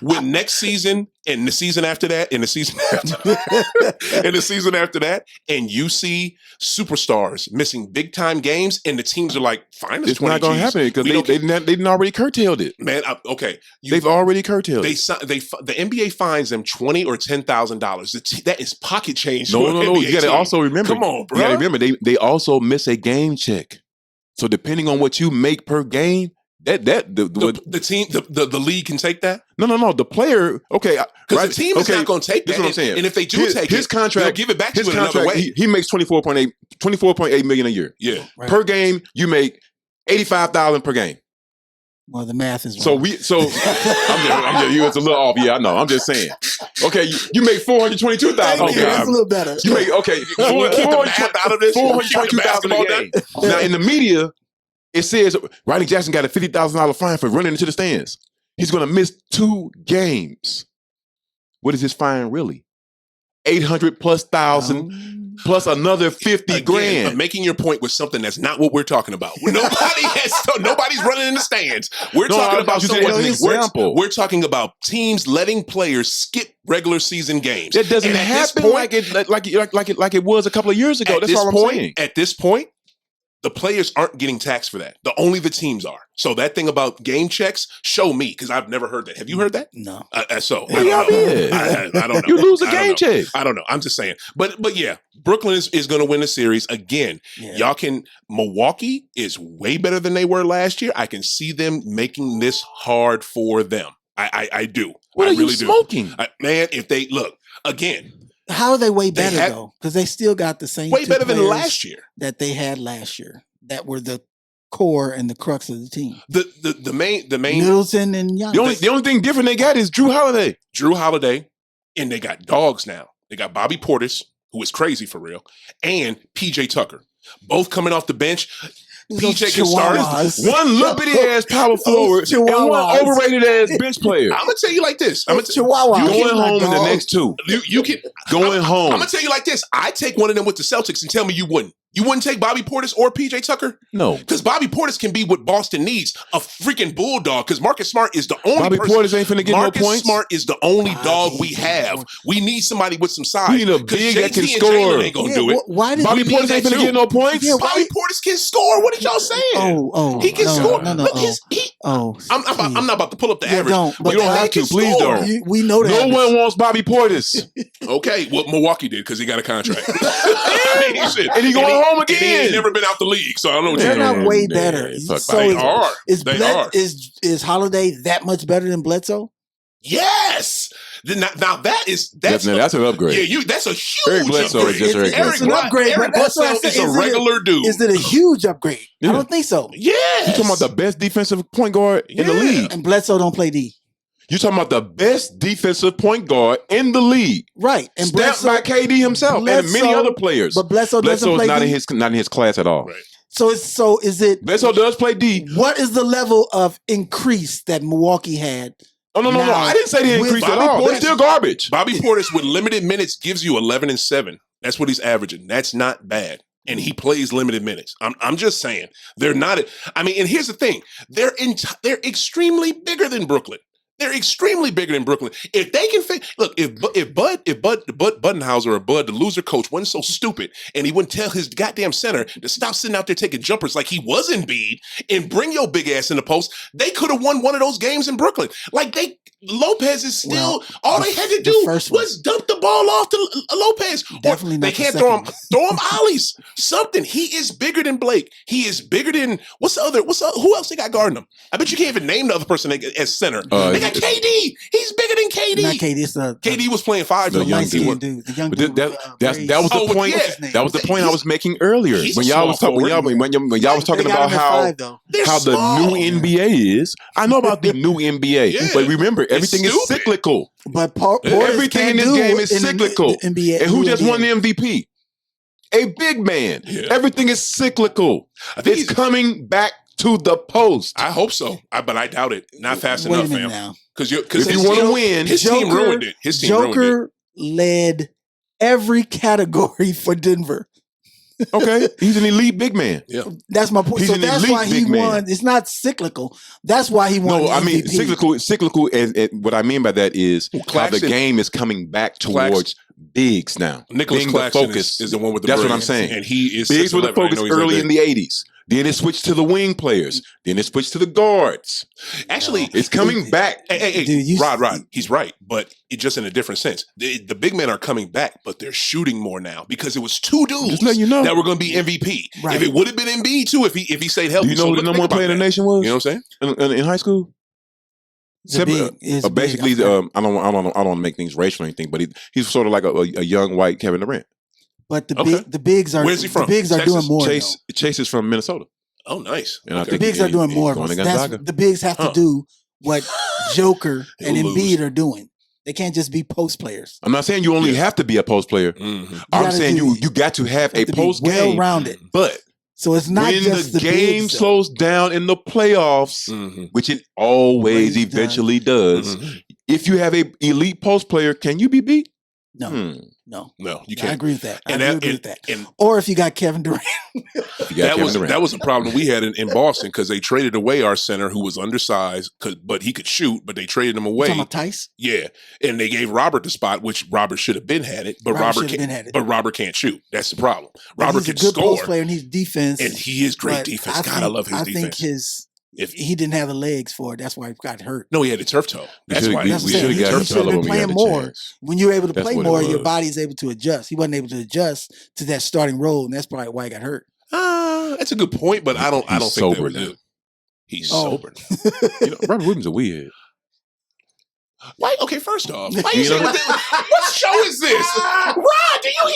when next season and the season after that, and the season after that, and the season after that, and you see superstars missing big time games, and the teams are like, "Fine, It's not going to happen because We don't they didn't already curtailed it. man." Okay, They've already curtailed it. the NBA fines them $20,000 or $10,000. That is pocket change. No, for an no, no. NBA You got to team. also remember. Come on, bro. You got to remember they also miss a game check. So depending on what you make per game, the team, the league can take that no. The player, okay, because the team is not going to take that. This is what I'm saying. And if they do take his it, contract, they'll give it back to his you in another contract, way. he makes 24.8 million a year. Yeah, Right. Per game, you make 85,000 per game. Well, the math is So wrong. it's a little off. Yeah, I know. I'm just saying. Okay, you make 422,000. Thank you. Okay, That's a little better. you make keep the math out of this. 422,000 a Basketball game. Now in the media, it says Rodney Jackson got a $50,000 fine for running into the stands. He's going to miss 2 games. What is his fine really? 800 plus thousand plus another 50 Again, grand. making your point with something that's not what we're talking about. Nobody's running in the stands. We're No, talking I about thought you said someone. as an example. We're talking about teams letting players skip regular season games. That doesn't And at this happen point- like it was a couple of years ago. That's all I'm saying. At this point, the players aren't getting taxed for that. Only the teams are. So that thing about game checks, show me, because I've never heard that. Have you heard that? No. So Well, y'all did. I don't know. You lose a I don't game know. check. I don't know. I'm just saying. But yeah, Brooklyn is going to win the series again. Yeah. Milwaukee is way better than they were last year. I can see them making this hard for them. I do. What I are you really smoking? Man, if they look again, How are they way better have- though? Because they still got the same way two better than players last year. that they had last year. That were the core and the crux of the team. The main Middleton and Young. The only thing different they got is Drew Holiday. Drew Holiday, and they got dogs now. They got Bobby Portis, who is crazy for real, and PJ Tucker, both coming off the bench. PJ can start. One little bitty ass power forward and one chihuahuas. overrated ass bench player. I'm gonna tell you like this. I'm gonna Chihuahua. Going home in the next two. you can Going home. I'm gonna tell you like this. I take one of them with the Celtics and tell me you wouldn't. You wouldn't take Bobby Portis or PJ Tucker? No. Because Bobby Portis can be what Boston needs, a freaking bulldog. Because Marcus Smart is the only Bobby person. Portis ain't finna get Marcus no points. Smart is the only dog we have. We need somebody with some size. We need a Because big that can JT and score. Jalen ain't gonna do it. Why did Bobby we Portis need ain't that finna too. get no points. Yeah, Bobby Portis can score. What are y'all saying? He can score. Look, I'm not about to pull up the average. Don't. You don't have to. Please don't. We know that. No one wants Bobby Portis. Okay, well, Milwaukee did because he got a contract. And he going home And he again. ain't never been out the league, so I don't know what They're you're not way better. So They are. Is They are. Is Holiday that much better than Bledsoe? Yes. Now that's That's an upgrade. Yeah, that's a huge Eric Bledsoe upgrade. is just Eric It's an upgrade, Eric but that's Bledsoe what I is said. a regular dude. Is it a huge upgrade? Yeah. I don't think so. Yes. You talking about the best defensive point guard in the league. And Bledsoe don't play D. You talking about the best defensive point guard in the league. Right. And Stamped by KD himself and many Bledsoe- other players. But Bledsoe doesn't play not D. in his class at all. Right. So is it? Bledsoe does play D. What is the level of increase that Milwaukee had? Oh no. Now, I didn't say they with increased at Bobby all. They're Portis- still garbage. Bobby Portis with limited minutes gives you 11 and 7. That's what he's averaging. That's not bad. And he plays limited minutes. I'm just saying they're not. I mean, and here's the thing: they're extremely bigger than Brooklyn. They're extremely bigger than Brooklyn. If they can look, if Bud Budenhauser or Bud, the loser coach, wasn't so stupid and he wouldn't tell his goddamn center to stop sitting out there taking jumpers like he was Embiid and bring your big ass in the post, they could have won one of those games in Brooklyn. Like Lopez is still all they had to do was dump the ball off to Lopez. Definitely not they the can't second throw him ollies. Something. He is bigger than Blake. He is bigger than what's the other? Who else they got guarding him? I bet you can't even name the other person as center. They got KD. He's bigger than KD. Not KD. It's KD was playing 5 The for young the dude. The young But dude. that was the Oh, point. yeah. That was the point I was making earlier He's when a y'all was small talking. forward. When y'all was talking They got about him at how 5, though. They're how the small. new NBA is. I know about the new NBA, Yeah. but remember, everything is stupid. cyclical. But Portis Everything in this can game do is in the cyclical. NBA, And who new just NBA. won the MVP? A big man. Yeah. Everything is cyclical. I think It's coming back to the post. I hope so, but I doubt it. Not fast Wait a enough, minute fam. now. Because If you want to win, his team ruined it. His team ruined it. Joker led every category for Denver. okay, he's an elite big man. Yeah. That's my point. He's So an that's elite why he big man. won. It's not cyclical. That's why he won. No, the I mean MVP. cyclical. And what I mean by that is how the Claxton- game is coming back towards bigs now. Nicholas Being the Claxton focus. is the one with the That's what braids. I'm saying. And he is Bigs were the 6'11". I focus know he's that early big. in the 80s. Then it switched to the wing players. Then it switched to the guards. Actually, It's coming back. hey, Dude, Rod, he's right, but it just in a different sense. The big men are coming back, but they're shooting more now because it was two dudes Just letting you know. that were going to be MVP. Right. If it would have been Embiid too, if he stayed healthy. Do you know who the number one player in the nation was? You know what I'm saying? In high school? It's big. It's big. Basically, I don't want to make things racial or anything, but he's sort of like a young white Kevin Durant. But Okay. the bigs are. Where's he from? The bigs are Texas? doing more. Chase is from Minnesota. Oh, nice. And I The think bigs are doing more. going to That's, Gonzaga. the bigs have to do what Joker and He'll Embiid lose. are doing. They can't just be post players. I'm not saying you only have to be a post player. Mm-hmm. I'm gotta saying do- you got to have a post well game. rounded. But So it's not when just the game bigs, though. slows down in the playoffs, Mm-hmm. which it always Always does. eventually does, Mm-hmm. if you have a elite post player, can you be beat? No, Hmm. no. No, you I can't. agree with that. I And do that- agree with that. and- Or if you got Kevin Durant. You got That Kevin was Durant. that was a problem we had in Boston because they traded away our center who was undersized, but he could shoot, but they traded him away. Talking about Tice? Yeah, and they gave Robert the spot, which Robert should have been had it, but Robert Robert should have can't. been had it. But Robert can't shoot. That's the problem. But Robert he's a can good score, post player and he's defense. and he is great but defense. God, I love his I defense. think If he didn't have the legs for it. That's why he got hurt. no, he had a turf toe. That's why. That's we what I'm should saying. have got He should have been playing more. When you're able to That's play what it more, your was. body's able to adjust. He wasn't able to adjust to that starting role, and that's probably why he got hurt. That's a good point, but I don't think sober that was now. it. He's Oh. sober. You know, Robert Williams a weird. Why? Okay, first off, why you saying what show is this? Rod, do you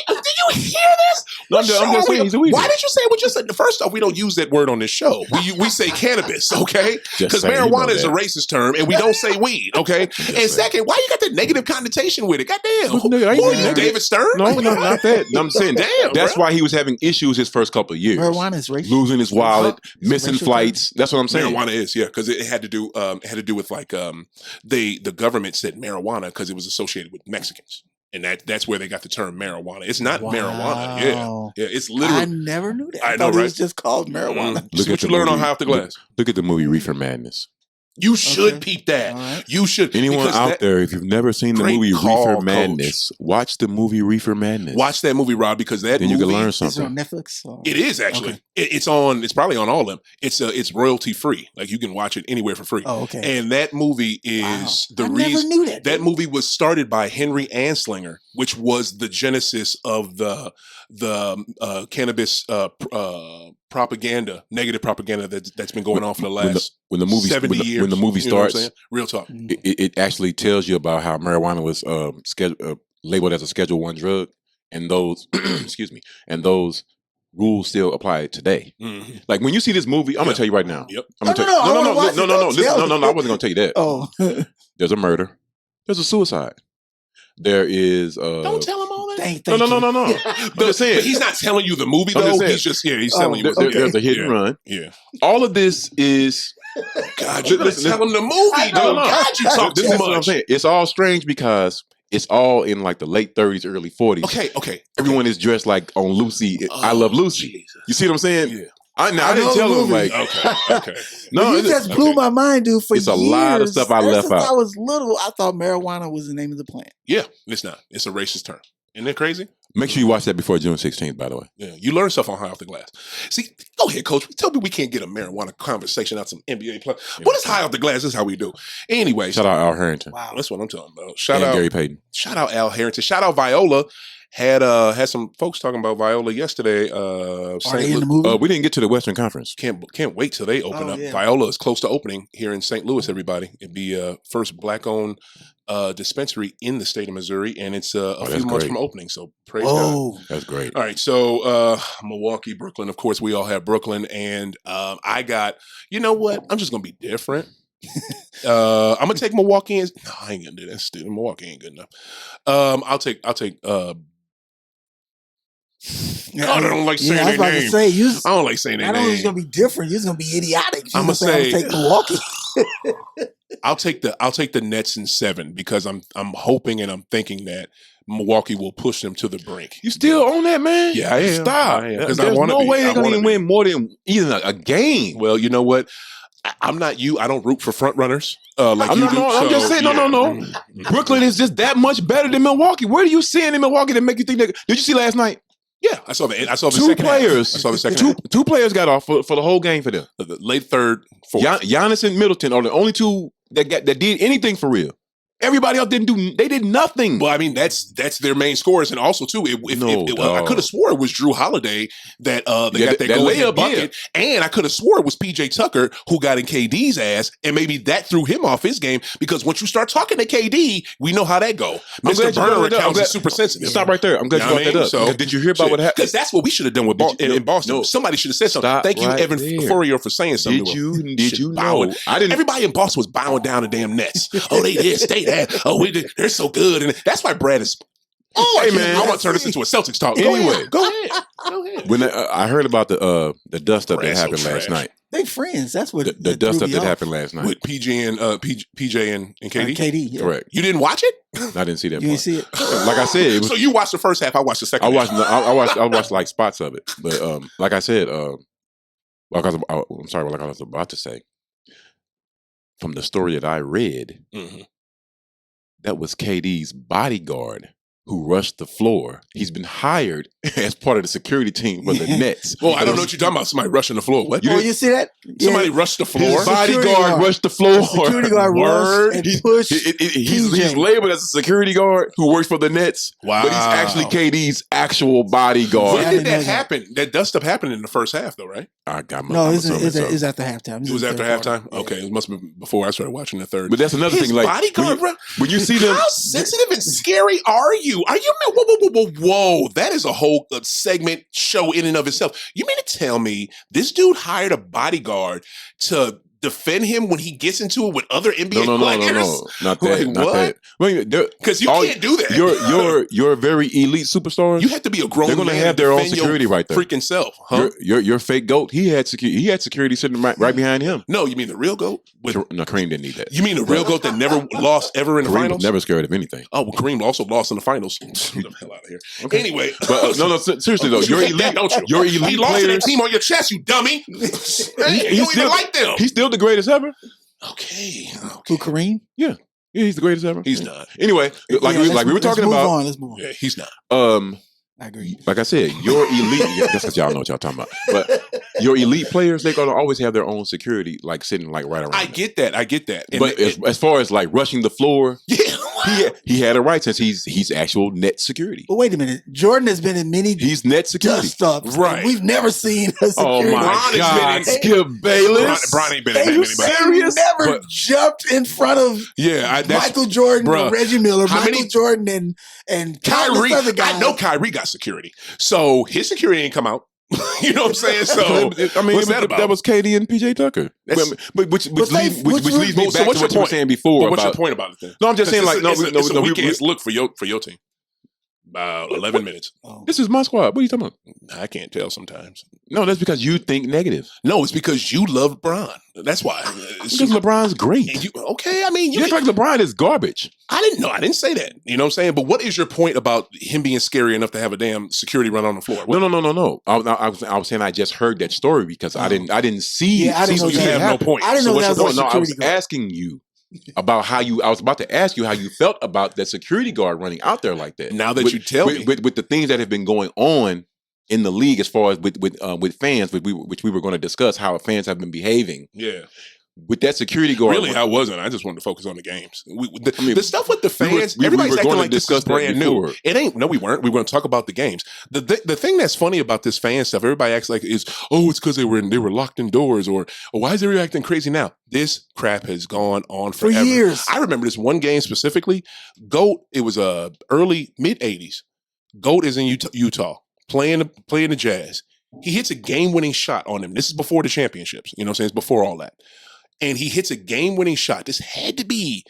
hear this? No, What I'm show just are we saying on? he's a weed. Why did you say what you said? First off, we don't use that word on this show. We say cannabis, okay? Because saying, you marijuana know is a that. racist term, and we don't say weed, okay? And saying. second, why you got that negative connotation with it? Goddamn, who nigga, I ain't are being you, negative. David Stern? No, not that. No, I'm saying Damn, that's bro. why he was having issues his first couple of years. Marijuana is racial. Losing his wallet, It's missing racial flights. That's what I'm saying. Marijuana is, yeah, because it had to do with like the government said marijuana because it was associated with Mexicans, and that's where they got the term marijuana. It's not marijuana, yeah, it's I literally. never knew that. I I know, thought it right? was just called marijuana. See what you learn on High Off the Glass. Look at the movie Reefer Madness. You should Okay. peep that. All right. You should. Anyone because out that- there, if you've never seen the Great movie call, Reefer Madness, watch the movie Reefer Madness. Watch that movie, Rob, because that then movie. you can learn Is it something. on Netflix? Or? It is actually. Okay. It's probably on all of them. It's royalty free. Like you can watch it anywhere for free. Oh, okay. And that movie is the I reason. never knew that. That movie was started by Henry Anslinger, which was the genesis of the cannabis propaganda, negative propaganda that's been going on for the last when the movie 70 years. when the movie You know what I'm starts, saying? Real talk. it actually tells you about how marijuana was labeled as a Schedule 1 drug, and those excuse me, and those rules still apply today. Mhm. Like when you see this movie, I'm gonna tell you right now. Yep. I'm gonna No, tell I wanna watch it. no. Don't Listen, tell no. me. I wasn't gonna tell you that. Oh, There's a murder. There's a suicide. There is. Don't tell him all that. thank No. you. I'm just saying. But he's not telling you the movie I'm though. just saying. He's just he's telling you. There- What's okay. There's a hit and run. Yeah. All of this is. God, you're gonna Listen, tell him the movie, No, though. no. God, you talk This too is what I'm much. saying. It's all strange because it's all in like the late 30s, early 40s. Okay. Everyone is dressed like on Lucy. I Love Lucy. Jesus. You see what I'm saying? Yeah. I I didn't know tell the him movie. like. Okay. No, you it is- just blew my mind, dude. For It's a years, lot of stuff I ever left since out. I was little, I thought marijuana was the name of the plant. Yeah, it's not. It's a racist term. Isn't that crazy? Make sure you watch that before June 16th, by the way. Yeah, you learn stuff on High Off the Glass. See, go ahead, Coach. Tell me we can't get a marijuana conversation out some NBA play. What is High Off the Glass? This is how we do. Anyway, Shout out Al Harrington. Wow. that's what I'm talking about. Shout And out Gary Payton. Shout out Al Harrington. Shout out Viola. Had some folks talking about Viola yesterday. Are St. they in the Louis. movie? We didn't get to the Western Conference. Can't wait till they open Oh, up. yeah. Viola is close to opening here in St. Louis. Everybody, it'd be first black-owned dispensary in the state of Missouri, and it's a few that's months great. from opening. So praise God. Whoa. That's great. All right, so Milwaukee, Brooklyn. Of course, we all have Brooklyn, and I got. You know what? I'm just gonna be different. I'm gonna take Milwaukee. No, I ain't gonna do that. Stupid. Milwaukee ain't good enough. I'll take. Yeah, God, I don't like saying I was their about name. to say, you I don't like saying their not only is name. gonna be different, you're gonna be idiotic. You're I'ma gonna say- take Milwaukee. I'll take the Nets in 7 because I'm hoping and I'm thinking that Milwaukee will push them to the brink. You still on that, man? Yeah, I am. Stop. I am, 'cause There's I wanna no be. way I they're going wanna to be. win more than even a game. Well, you know what? I'm not you. I don't root for front runners like I'm you not- do. no, I'm just saying, no. Mm-hmm. Brooklyn is just that much better than Milwaukee. What are you seeing in Milwaukee that make you think that? Did you see last night? Yeah, I saw the Two second half. players. I saw the second half. Two players got off for the whole game for them. The late third, fourth. Giannis and Middleton are the only two that did anything for real. Everybody else didn't do. They did nothing. Well, I mean, that's their main scores, and also too, I could have swore it was Drew Holiday that got that that go ahead layup, bucket, and I could have swore it was PJ Tucker who got in KD's ass, and maybe that threw him off his game because once you start talking to KD, we know how that go. I'm Mr. glad you brought Burner it up. accounts I'm is super sensitive. Stop right there. I'm glad You you know brought what I that mean? up. So- Because did you hear about what happened? Because that's what we should have done with in Boston. No. Somebody should have said something. Stop Thank you, right Evan there. Fourier, for saying something. Did to him. you Shit, know? bowing. I didn't. Everybody in Boston was bowing down the damn Nets. Oh, they this, they that. Oh, they're so good, and that's why Brad is. Oh, Hey, hey man. man, I want to turn this into a Celtics talk. Anyway. Go ahead. When I heard about the dust up that Brad's so happened last trash. night, They friends. That's what the dust up that happened last night. With PJ and KD. KD. Yeah. Correct. You didn't watch it, I didn't see that. You part. didn't see it. Like I said, it was. so you watched the first half. I watched the second. I half. I watched like spots of it, but like I said, like I'm sorry, like I was about to say, from the story that I read, Mhm. that was KD's bodyguard who rushed the floor. He's been hired as part of the security team for the Nets. Well, I don't know what you're talking about. Somebody rushing the floor. What? Oh, you see that? Somebody rushed the floor. His bodyguard guard. rushed the floor. Security guard Word. rushed and pushed He's PJ. labeled as a security guard who works for the Nets. Wow. But he's actually KD's actual bodyguard. When I did didn't know that that. happen? That dust up happened in the first half, though, right? I got my No, I'm it's assuming so. after halftime. It was after third quarter. halftime. Okay, it must have been before I started watching the third. But that's another His thing. Like bodyguard, bro. when you see them, How sensitive and scary are you? Are you? Whoa! That is a whole segment show in and of itself. You mean to tell me this dude hired a bodyguard to defend him when he gets into it with other NBA no, players? not that, Like, not what? that. Because you can't do that. Your very elite superstars. You have to be a grown They're man. gonna have to their own defend your security right there. Freaking self, huh? Your fake goat. He had security sitting right behind him. No, you mean the real goat? No, Kareem didn't need that. You mean the real goat that never lost ever in the Kareem was finals? never scared of anything. Oh, well, Kareem also lost in the finals. Get the hell out of here. Okay. Anyway, But no, seriously though, You your hate that, elite, don't you? your elite he lost to that players. team on your chest, you dummy. Hey, you don't even like them. He's still the greatest ever. Okay. Who, Kareem? Yeah, he's the greatest ever. He's not. Anyway, like we were talking about. Let's move on. Yeah, he's not. I agree. Like I said, your elite. Yeah, that's because y'all know what y'all talking about. But your elite players, they're gonna always have their own security, like sitting like right around. I get that. And but as far as like rushing the floor, yeah. he had a right since he's actual net security. But wait a minute. Jordan has been in many He's net security. dust ups. Right. We've never seen a security. Oh my Bron has God, been in- Skip Bayless. Bron ain't been Are in you that many. serious? Never But- jumped in front of Yeah, Michael Jordan bruh. or Reggie Miller, How Michael many- Jordan and countless Kyrie. other guys. I know Kyrie got security, so his security ain't come out. You know what I'm saying? So I mean, what's that about? that was KD and PJ Tucker. That's- Which leads me So back what's to what your you were saying before. But what's your about- point about it then? No, I'm just saying like it's a we- weekend's look for your team. About 11 minutes. This is my squad. What are you talking about? I can't tell sometimes. No, that's because you think negative. No, it's because you love LeBron. That's why. Because LeBron's great. Okay, I mean, You act like LeBron is garbage. I didn't know. I didn't say that. You know what I'm saying? But what is your point about him being scary enough to have a damn security run on the floor? What, No. I was saying I just heard that story because I didn't see. Yeah, I didn't know you that. have no point. I didn't So know what's that your was point? a I was security guard. asking you about how you. I was about to ask you how you felt about that security guard running out there like that. Now that you tell me. with the things that have been going on in the league, as far as with fans, which we were going to discuss how fans have been behaving. Yeah. With that security guard, Really, I wasn't. I just wanted to focus on the games. The stuff with the we were- fans, we were everybody's going acting to like this is discuss that brand new. before. It ain't. No, we weren't. We were going to talk about the games. The thing that's funny about this fan stuff, everybody acts like it's it's because they were locked indoors, or why is everybody acting crazy now? This crap has gone on For forever. years. I remember this one game specifically. GOAT. It was early mid '80s. GOAT is in Utah playing the Jazz. He hits a game-winning shot on him. This is before the championships. You know what I'm saying? It's before all that. And he hits a game-winning shot. This had to be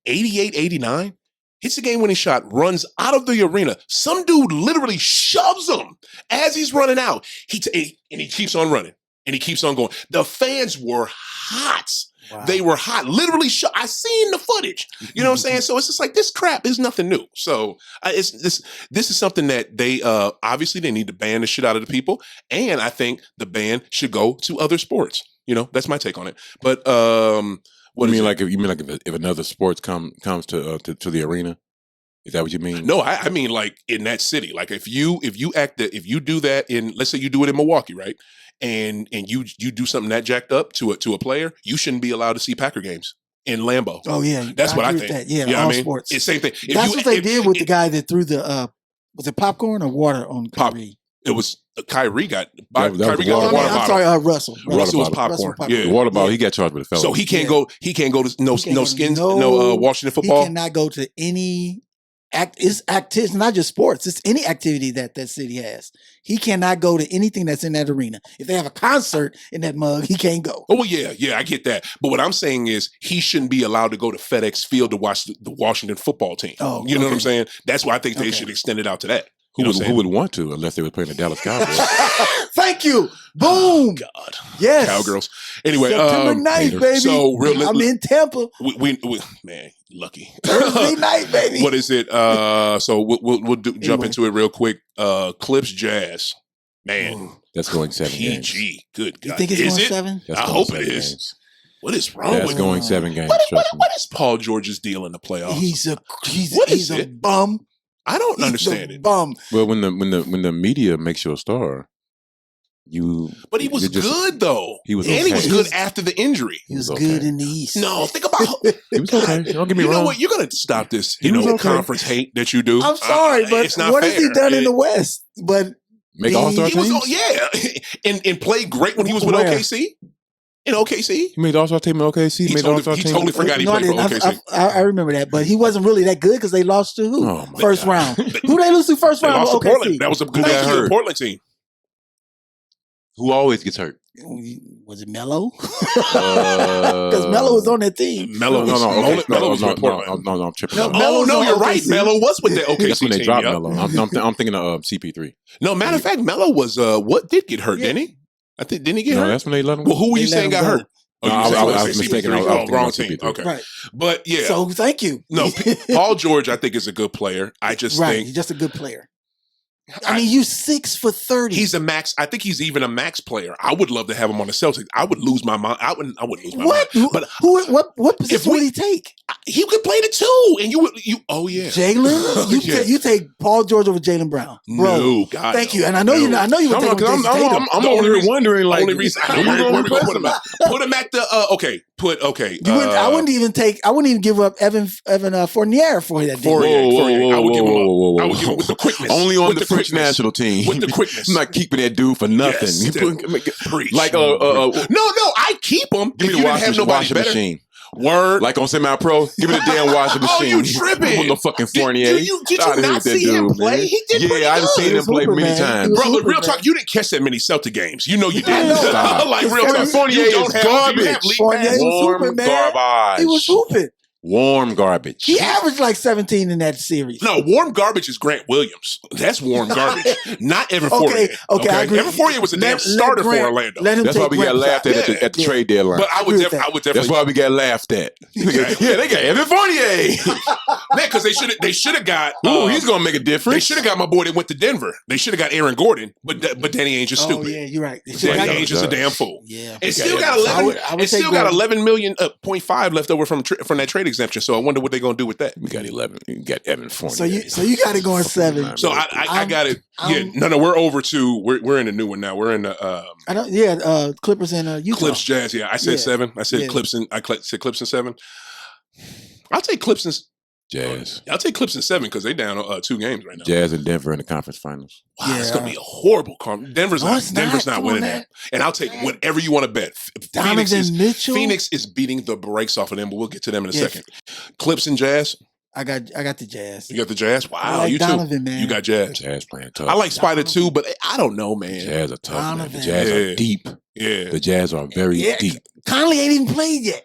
88, 89. Hits a game-winning shot, runs out of the arena. Some dude literally shoves him as he's running out. And he keeps on running. And he keeps on going. The fans were hot. Wow. They were hot. Literally, I seen the footage. You know what I'm saying? So it's just like, this crap is nothing new. So this is something that they obviously they need to ban the shit out of the people. And I think the ban should go to other sports. You know, that's my take on it. But what you is mean it? like if another sports comes to the arena? Is that what you mean? No, I mean like in that city. Like if you do that in, let's say you do it in Milwaukee, right? And you do something that jacked up to a player, you shouldn't be allowed to see Packer games in Lambeau. Oh yeah, That's what I agree with think. that. Yeah, You know all what I mean? sports. It's the same thing. That's what they did with the guy that threw the was it popcorn or water on Kyrie? It was Kyrie got That was Kyrie the got water the water bottle. I'm sorry, Russell. Russell was bottle. popcorn. Russell Yeah. The water bottle. He got charged with a felony. So he can't go. He can't go to no skins. no- No Washington He football. cannot go to any it's not just sports. It's any activity that city has. He cannot go to anything that's in that arena. If they have a concert in that mug, he can't go. Oh well, yeah, I get that. But what I'm saying is he shouldn't be allowed to go to FedEx Field to watch the Washington football team. Oh, you know what okay. I'm saying? That's why I think they Okay. should extend it out to that. Who You know what I'm who saying? would want to unless they were playing the Dallas Cowboys? Thank you. Boom. God, Yes. Cowgirls. Anyway, September 9th, baby. so I'm in Tampa. we man, lucky. Thursday night, baby. What is it? So we'll jump Anyway. into it real quick. Clips Jazz, man. That's going 7 games. PG, good You God. think it's is going it? 7? That's I going hope 7 it is. games. What is wrong That's with going him? 7 games. What trust me. is Paul George's deal in the playoffs? He's What a is it? bum. I don't He's understand the it. bum. Well, when the media makes you a star, But he was good though. He was and okay. he was good after the injury. He was was good okay. in the East. No, think about He was okay. Don't get me you wrong. know what? You're gonna stop this, He was okay. conference hate that you do. I'm sorry, but it's not what fair. has he done in the West? But Make all-star He was teams? and played great when he was with Where? OKC. In OKC, He made the all-star team in OKC. he Made the all-star team. totally forgot he No, I played for didn't. OKC. I remember that, but he wasn't really that good because they lost to who? Oh, my First God. round. Who they lose to first They round? lost to with Portland. OKC? That was a got good hurt? Portland team. Who always gets hurt? Was it Melo? Because Melo was on that team. Melo was with Portland. No, I'm tripping. No, out. Melo- Oh Melo's no, on you're right. OKC. Melo was with the OKC That's when they team. dropped Yep. Melo. I'm thinking of CP3. No, matter of fact, Melo was what did get hurt, didn't he? I think didn't he get No, hurt? that's when they let him. Well, who were They you let saying him got go. hurt? No, you I said was mistaken. CP3? I was Oh, thinking wrong about team. CP3. Okay, Right. but yeah, So thank you. no. Paul George, I think, is a good player. I just Right. think He's just a good player. I mean, you 6 for 30. he's a max. I think he's even a max player. I would love to have him on the Celtics. I would lose my mind. I wouldn't lose my what? mind. But What position would he take? he could play the two, and you. Oh yeah, Jalen? Yeah. You take Paul George over Jalen Brown, bro. No, God, Thank no. you. And I know you. I know you would I'm, take him. I'm, Jason Tatum. I'm The over only here reason- wondering, like, only reason who we where gonna we gonna replace put him at? Put him at the okay. You wouldn't, I wouldn't even take. I wouldn't even give up Evan Fournier for that. deal. Fournier. I would give him up. I would give him with the quickness. Only on With the French quickness. national team. With the quickness. I'm not keeping that dude for nothing. Yes, You dude. put- Preach. like No, I keep him. give If me you the didn't have nobody washing better. machine. Word. Like on semi-pro, give me the damn washing Oh, machine. you tripping. With no fucking Fournier. Did you Outta here not with that see him dude, play? man. He did pretty Yeah, I've good. seen He him was play hooping, many man. He times. was Brother, hooping, real man. talk, you didn't catch that many Celtic games. You know you I didn't. know. Like real Evan talk. Fournier You don't is have- do you have garbage. league Fournier pass? was Warm hooping, man. garbage. He was hooping. Warm garbage. He averaged like 17 in that series. No, warm garbage is Grant Williams. That's warm garbage, not Evan Fournier. Okay, I agree. Evan Fournier was a damn Let starter Grant- for Orlando. Let him That's why take we got Grant's laughed side. at at the trade deadline. But I would agree with definitely. That's why we got laughed at. Yeah, they got Evan Fournier. Man, because they should have got. Ooh, he's gonna make a difference. They should have got my boy that went to Denver. They should have got Aaron Gordon, but Danny Ainge is Oh stupid. yeah, you're right. They should've Danny got- Ainge is a damn fool. Yeah. It still got I 11. would It take still got Gordon. 11 million .5 left over from that trade exemption. So I wonder what they're gonna do with that. We got 11. We got Evan Fournier. So you got it going 7. So I got it. Yeah, no, we're over to we're in a new one now. We're in the I don't. Yeah, Clippers and Utah. Clips Jazz. Yeah, I said Yeah. 7. I said Yeah. Clips and said Clips and 7. I'll take Clips and Jazz. I'll take Clips and 7 because they down 2 games right now. Jazz and Denver in the conference finals. Wow, it's Yeah. gonna be a horrible Denver's No, not. it's Denver's not. not Come winning on, that. man. And I'll take whatever you want to bet. Donovan Mitchell. Phoenix is beating the brakes off of them, but we'll get to them in a Yeah. second. Clips and Jazz. I got the Jazz. You got the Jazz. Wow, I like you Donovan, too. man. You got Jazz. Jazz playing tough. I like Spider too, but I don't know, man. Jazz are tough, man. The Donovan. Jazz Yeah. are deep. Yeah, The Jazz are very Yeah. deep. Conley ain't even played yet.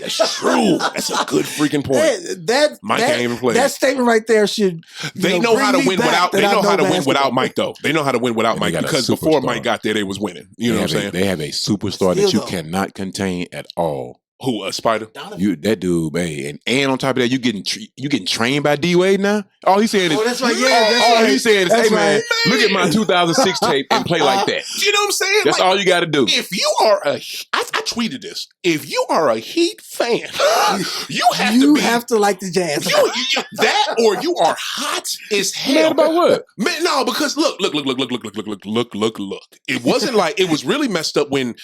that's true. That's a good freaking point. Mike ain't even played. That statement right there should. They know how to win without. They know how to win without Mike. Mike, though. They know how to win without And they Mike got a because before superstar. Mike got there, they was winning. You know what I'm saying? They have a superstar Still that you though. cannot contain at all. Who? Spider? You that dude, man, and on top of that, you getting trained by D Wade now. All he's saying is, Oh, that's right. Yeah, that's all right. he's saying is, That's hey man, right. look at my 2006 tape and play like that. You know what I'm saying? That's Like, all you got to do. If you are I tweeted this. If you are a Heat fan, you have to like the Jazz. that or you are hot as Mad hell. about what? Man, no, because look. It wasn't like it was really messed up when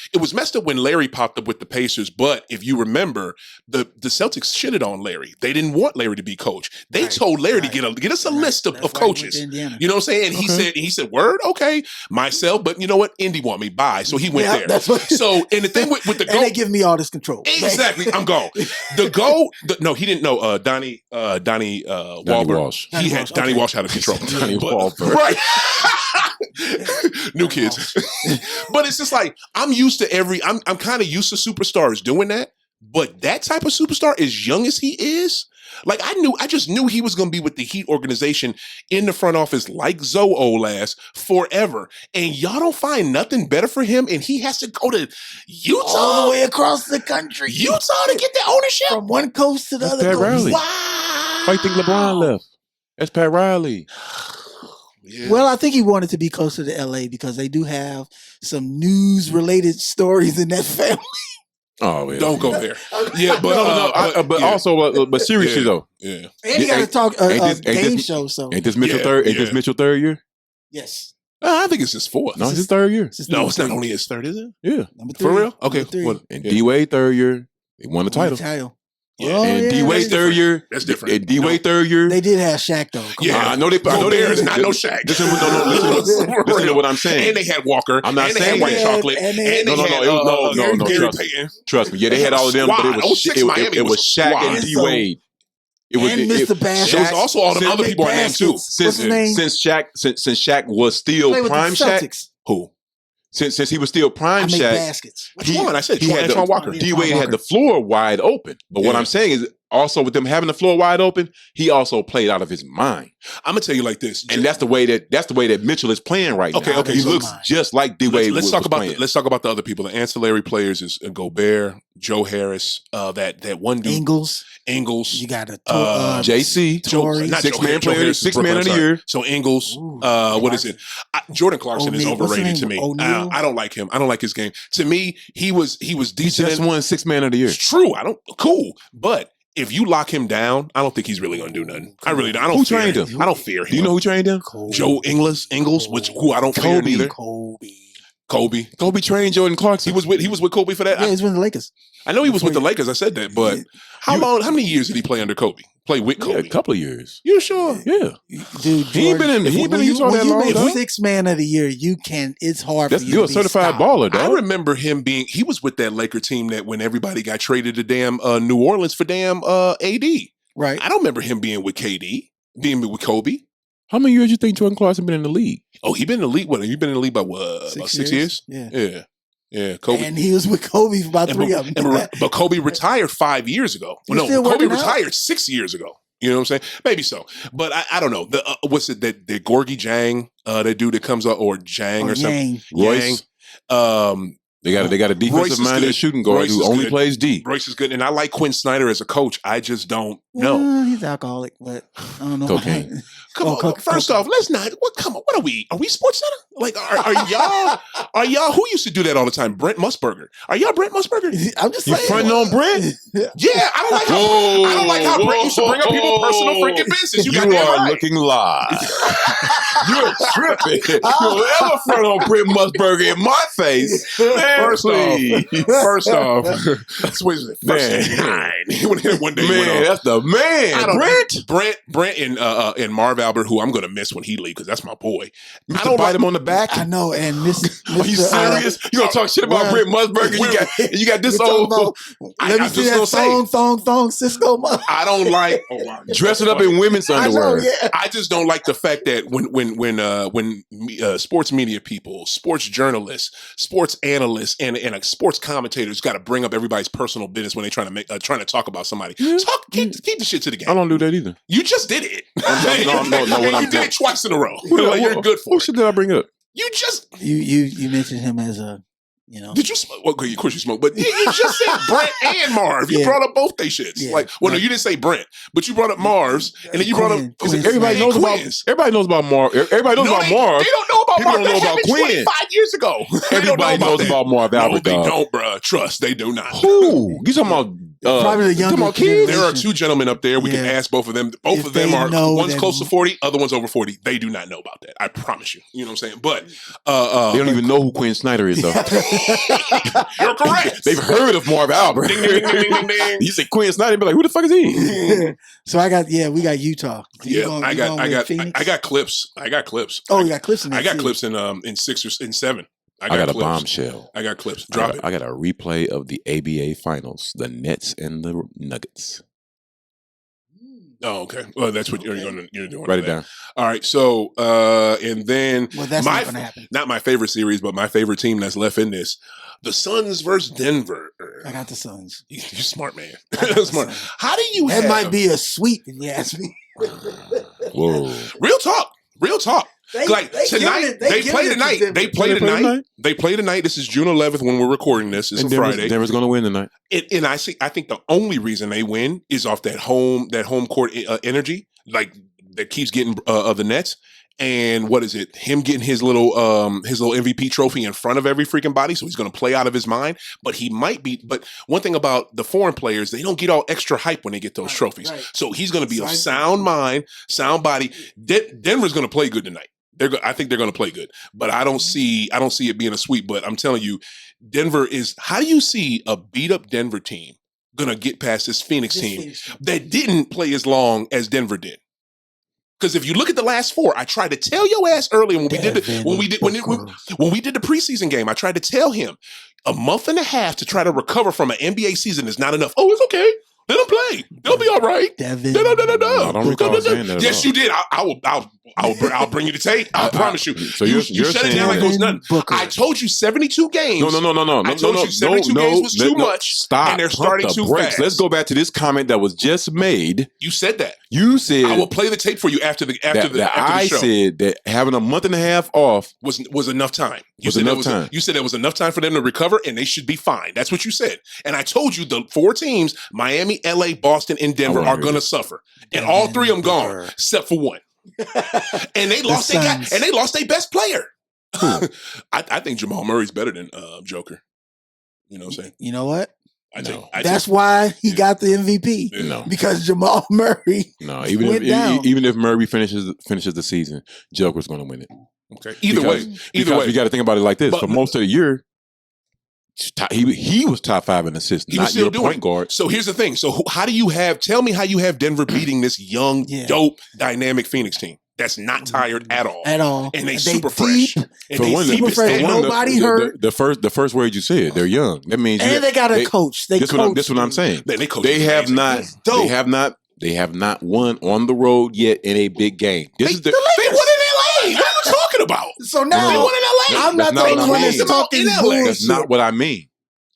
Larry popped up with the Pacers. But if you remember, the Celtics shitted on Larry. They didn't want Larry to be coach. They Right, told Larry right. to get us a list of That's why he went coaches. to Indiana. You know what I'm saying? And he said, word, okay, myself, but you know what? Indy want me, bye. So he went Yeah, there. that's what- So and the thing with the And they GOAT, give me all this control. exactly, I'm gone. The GOAT, no, he didn't know. Donnie Wahlberg. Walsh. He had Walsh, Donnie okay. Walsh had a control. Donnie Wahlberg. Right. New kids. But it's just like I'm used to I'm kind of used to superstars doing that. But that type of superstar, as young as he is, like I just knew he was going to be with the Heat organization in the front office like Zoe last forever. And y'all don't find nothing better for him, and he has to go to Utah, All the way across the country. Utah to get the ownership. From one coast to the That's other Pat coast. Riley. Wow. Why you think LeBron left? That's Pat Riley. Yeah. Well, I think he wanted to be closer to LA because they do have some news related stories in that family. Oh, yeah. Don't go there. Yeah, but but yeah. also, but seriously Yeah. though, Yeah. And you got to talk ain't game this- show. So ain't this Mitchell Yeah, third? Ain't yeah. this Mitchell third year? yes, I think it's his fourth. No, it's his third year. This is No, number it's not three. only his third, is it? Yeah, Number three. For real? Okay. Number three. What? and Yeah. D Wade third year, they won the title. Yeah. Oh, And yeah, D Wade that's third year, That's different. And D Wade third year. They did have Shaq though. Come Yeah. on. I know they. I know Gobert they. is not no Shaq. Listen to what I'm saying. And they had Walker. I'm not and they saying had White that. Chocolate. And And they- they No, had no, Gary trust me. Payton. Trust me. Yeah, they They had had all a of them, but it squad. was 06 Miami it was was Shaq squad. and D Wade. It was And Mr. Baskets. There was also all the other people I named too. What's his name? Since Shaq was still Play with prime the Shaq. Celtics. Who? Since he was still I prime make Shaq. baskets. Which one? I said he had Antoine Walker. Yeah. D Wade Walker. had the floor wide open. But what Yeah. I'm saying is also with them having the floor wide open, he also played out of his mind. I'm gonna tell you like this. And that's the way that Mitchell is playing right Okay, now. okay, He so looks just like D Wade. let's talk about playing. let's talk about the other people. The ancillary players is Gobert, Joe Harris, that one dude, Ingles. Ingles. You got a JC, Tory. Not six Joe man Harris, Joe player, Harris is 6 man Brooklyn, of the sorry. year. So Ingles, Ooh, what is it? Jordan Clarkson is O'Neal. What's his overrated to name? me. O'Neal? I don't like him. I don't like his game. To me, he was He decent. just won 6 man of the year. It's true. I don't cool, but if you lock him down, I don't think he's really going to do nothing. I really don't. I don't Who fear trained him. him? I don't fear him. Do you know who trained him? Joe Ingles, who I don't fear Kobe. neither. Kobe. Kobe trained Jordan Clarkson. He was with Kobe for that. Yeah, he's with the Lakers. I know he was with the Lakers. I said that, but how many years did he play under Kobe? Play with Yeah, Kobe? a couple of years. You sure? Yeah. Dude, He ain't been in Utah that when long, you though. make 6 man of the year, it's hard That's for you you're a to be certified stopped. baller, I dog. remember him he was with that Laker team that when everybody got traded to damn New Orleans for damn AD. Right. I don't remember him being with KD, being with Kobe. How many years you think Jordan Clarkson been in the league? Oh, he been in the league. What? He been in the league by what? About 6 years? Yeah. Yeah. Kobe. And he was with Kobe for about 3 of them. But Kobe retired 5 years ago. He's No, still Kobe working out? retired 6 years ago. You know what I'm saying? Maybe so, but I don't know. The what's it that Gorgie Jang, that dude that comes up or Jang or something? Royce. Yang. They got a Royce defensive is minded good. shooting guard Royce who is only good. plays D. Royce is good, and I like Quinn Snyder as a coach. I just don't know. He's alcoholic, but I don't know. Cocaine. Come on, first off, let's not. Come on, what are we? Are we Sports Center? Like, are y'all? Who used to do that all the time? Brent Musburger. Are y'all Brent Musburger? I'm just You saying. fronting on Brent? Yeah, I don't like how Brent used to bring up people's personal freaking business. You You goddamn are right. looking live. You're tripping. You'll ever front on Brent Musburger in my face. Man, First off, that's what is it? First Man. 9. He went in one day. he went Man, off. that's the man. I don't Brent. Brent and Marv Albert, who I'm gonna miss when he leaves because that's my boy. I don't bite him on the back. I know, and Mr. Are you serious? You gonna talk shit about Brent Musburger? You got this old Let me see that thong, Cisco. I don't like dressing up in women's I know, underwear. yeah. I just don't like the fact that when sports media people, sports journalists, sports analysts, and sports commentators got to bring up everybody's personal business when they trying to talk about somebody. Keep the shit to the game. I don't do that either. You just did it. No, And you did it twice in a row. Like, you're good for Who it. shit did I bring up? You just You mentioned him as a, did you smoke? Well, of course you smoke, but you just said Brent and Marv. You Yeah. brought up both they shits. Yeah. No, you didn't say Brent, but you brought up Marv's, and then you brought up Quinn. Everybody knows Quinn's. about Marv. Everybody knows about Marv. They don't know about People Marv. don't know That about happened Quinn. 25 years ago. Everybody knows about Marv No, Albert. they dog. don't, bruh. Trust, they do not. Who? You talking about? Probably the you talking younger about kids? There are two gentlemen up there. We can Yeah. ask both of them. Both If of them they are know one's that- close to 40, other one's over 40. They do not know about that. I promise you. You know what I'm saying? But They don't even know who Quinn Snyder is, though. you're correct. They've heard of Marv Albert. Ding, ding, ding, ding, ding, ding. You say Quinn Snyder, be like, who the fuck is he? So we got Utah. Yeah, I got Phoenix? I got clips. Oh, you got clips in there. I got too. clips in 6 or in 7. I got a clips. bombshell. I got clips. Drop it. I got a replay of the ABA finals, the Nets and the Nuggets. Oh, okay. Well, that's what you're doing. Write it down. All right. So, and then Well, that's not going to happen. not my favorite series, but my favorite team that's left in this, the Suns versus Denver. I got the Suns. You're smart, man. I got the Smart. Suns. How do you? That have, might be a sweep if you ask me. Whoa. real talk. Real talk. Like they tonight, giving it- they giving play it to tonight. Denver. They play They play tonight. tonight? They play tonight. This is June 11th when we're recording this. It's a Friday. Denver's going to win tonight. And I think the only reason they win is off that home court energy, like that keeps getting of the Nets. and what is it? Him getting his little MVP trophy in front of every freaking body, so he's going to play out of his mind. But he might be. But one thing about the foreign players, they don't get all extra hype when they get those trophies. Right. So he's going to be of sound mind, sound body. Denver's going to play good tonight. I think they're going to play good, but I don't see it being a sweep. But I'm telling you, Denver is. How do you see a beat up Denver team going to get past this Phoenix team that didn't play as long as Denver did? Because if you look at the last four, I tried to tell your ass earlier when we did the preseason game. I tried to tell him a month and a half to try to recover from an NBA season is not enough. Oh, it's okay. Let them play. They'll be all right. Devin. No. I don't recall saying that. Yes, you did. I'll bring you the tape. I promise you. So you you're shut it down like it was nothing. I told you 72 games. No. I told you 72 games was too much. Stop. And they're starting too fast. Let's go back to this comment that was just made. You said that. You said I will play the tape for you after the show. I said that having a month and a half off was enough time. You said there was enough time for them to recover, and they should be fine. That's what you said. And I told you the four teams: Miami, LA, Boston, and Denver are going to suffer, and all three of them gone except for one. And they lost their best player. I think Jamal Murray's better than Joker. You know what I'm saying? You know what? That's why he got the MVP. No. Because Jamal Murray. No, even if Murray finishes the season, Joker's going to win it. Okay. Either way, you got to think about it like this: for most of the year, he was top 5 in assists, not your point guard. So here's the thing: so tell me how you have Denver beating this young, dope, dynamic Phoenix team that's not tired at all, and they super fresh. Nobody hurt. The first word you said, they're young. That means they got a coach. This what I'm saying. They have not won on the road yet in a big game. They won in LA. What are you talking about? So now they won in LA. I'm not the one that's talking bullshit. That's not what I mean.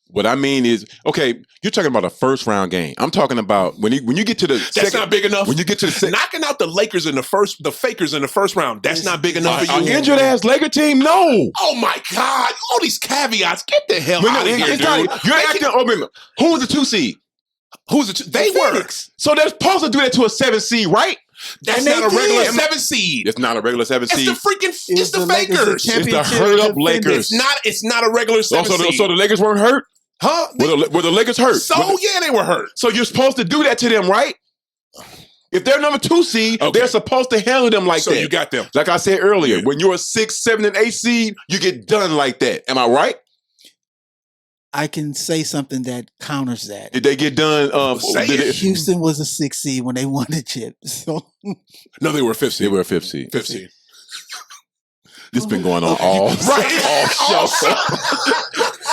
What I mean is, okay, you're talking about a first round game. I'm talking about when you get to the that's not big enough. When you get to the knocking out the Lakers in the Fakers in the first round, that's not big enough for you. An injured ass Laker team, no. Oh my God! All these caveats. Get the hell out of here, dude. You're acting. Who was the 2 seed? Who was the 2? They were. So they're supposed to do that to a 7 seed, right? That's not a regular 7 seed. It's not a regular 7 seed. It's the Fakers. It's the hurt up Lakers. It's not a regular 7 seed. So the Lakers weren't hurt? Huh? Were the Lakers hurt? They were hurt. So you're supposed to do that to them, right? If they're number 2 seed, they're supposed to handle them like that. So you got them. Like I said earlier, when you're a 6, 7, and 8 seed, you get done like that. Am I right? I can say something that counters that. Did they get done? Houston was a 6 seed when they won the chip. So no, they were a 5th seed. They were a 5th seed. 5th seed. This been going on all show.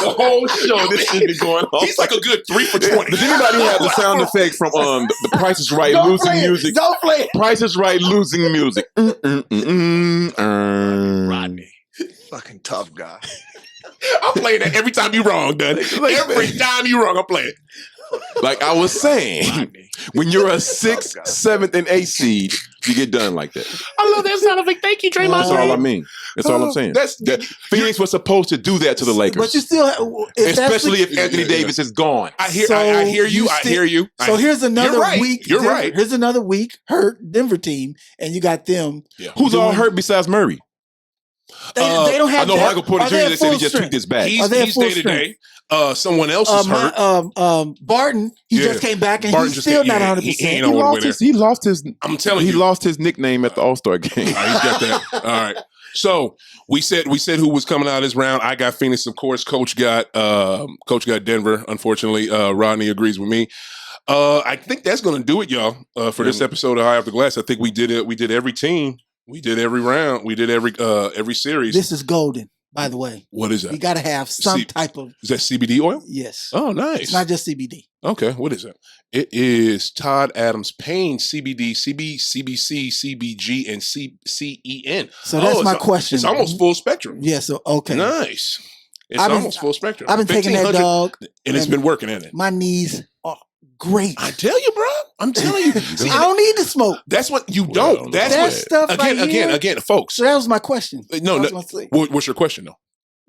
The whole show, this shit been going on. He's like a good 3 for 20. Does anybody have the sound effect from the Price is Right losing music? Don't play it. Price is Right losing music. Rodney, fucking tough guy. I'm playing that every time you wrong, Dud. Every time you wrong, I'm playing. Like I was saying, when you're a 6th, 7th, and 8th seed, you get done like that. I love that sound effect. Thank you, Draymond. That's all I mean. That's all I'm saying. Phoenix was supposed to do that to the Lakers, but you still, especially if Anthony Davis is gone. I hear you. So here's another weak. You're right. Here's another weak hurt Denver team, and you got them. Yeah. Who's all hurt besides Murray? They don't have. I know Michael Porter Jr. They said he just tweaked his back. He's day to day. Someone else is hurt. Barton, he just came back and he's still not 100%. He lost his. I'm telling you, he lost his nickname at the All-Star game. He's got that. All right. So we said who was coming out of this round. I got Phoenix, of course. Coach got Denver. Unfortunately, Rodney agrees with me. I think that's going to do it, y'all, for this episode of High Off the Glass. I think we did it. We did every team. We did every round. We did every series. This is golden, by the way. What is that? You got to have some type of. Is that CBD oil? Yes. Oh, nice. It's not just CBD. Okay. What is it? It is Todd Adams Payne CBD, CBC, CBG, and CCEN. So that's my question. It's almost full spectrum. Yeah. So okay. Nice. It's almost full spectrum. I've been taking that dog, and it's been working, hasn't it? My knees are great. I tell you, bro. I'm telling you. See, I don't need to smoke. That's what you don't. That's that what stuff. Again, folks. So that was my question. No. What's your question though?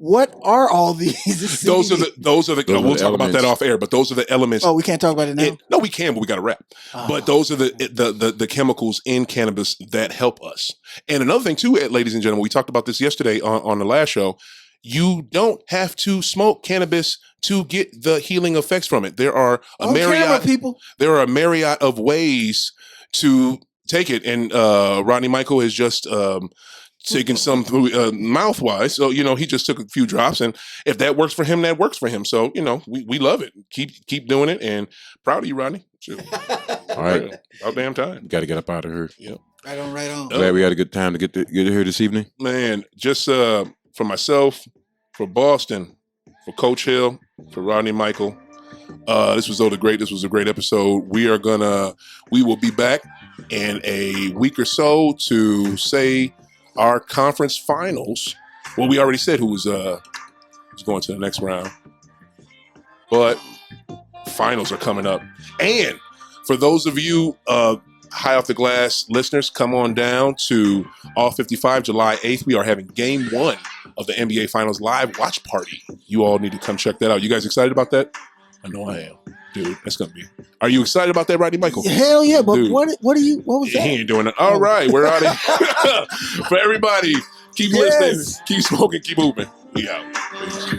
what are all these? Those are the. We'll talk about that elements. off air, but those are the elements. Oh, we can't talk about it now. No, we can, but we got to wrap. But those are the chemicals in cannabis that help us. And another thing too, ladies and gentlemen, we talked about this yesterday on the last show. You don't have to smoke cannabis to get the healing effects from it. There are On camera, people. There are a myriad of ways to take it, and Rodney Michael has just taken some mouthwise. So he just took a few drops, and if that works for him, that works for him. So we love it. Keep doing it, and proud of you, Rodney. All right, about damn time. Got to get up out of here. Yep. Right on. Glad we had a good time to get here this evening. Man, just for myself, for Boston, for Coach Hill, for Rodney Michael. This was great. This was a great episode. We will be back in a week or so to say our conference finals. Well, we already said who's going to the next round, but finals are coming up. And for those of you High Off the Glass listeners, come on down to All 55 July 8th. We are having Game 1 of the NBA Finals live watch party. You all need to come check that out. You guys excited about that? I know I am. Dude, that's going to be... Are you excited about that, Rodney Michael? Hell yeah, but Dude. what was that? He ain't doing it. All right, we're out of here. For everybody, keep listening, keep smoking, keep moving. We out. Peace.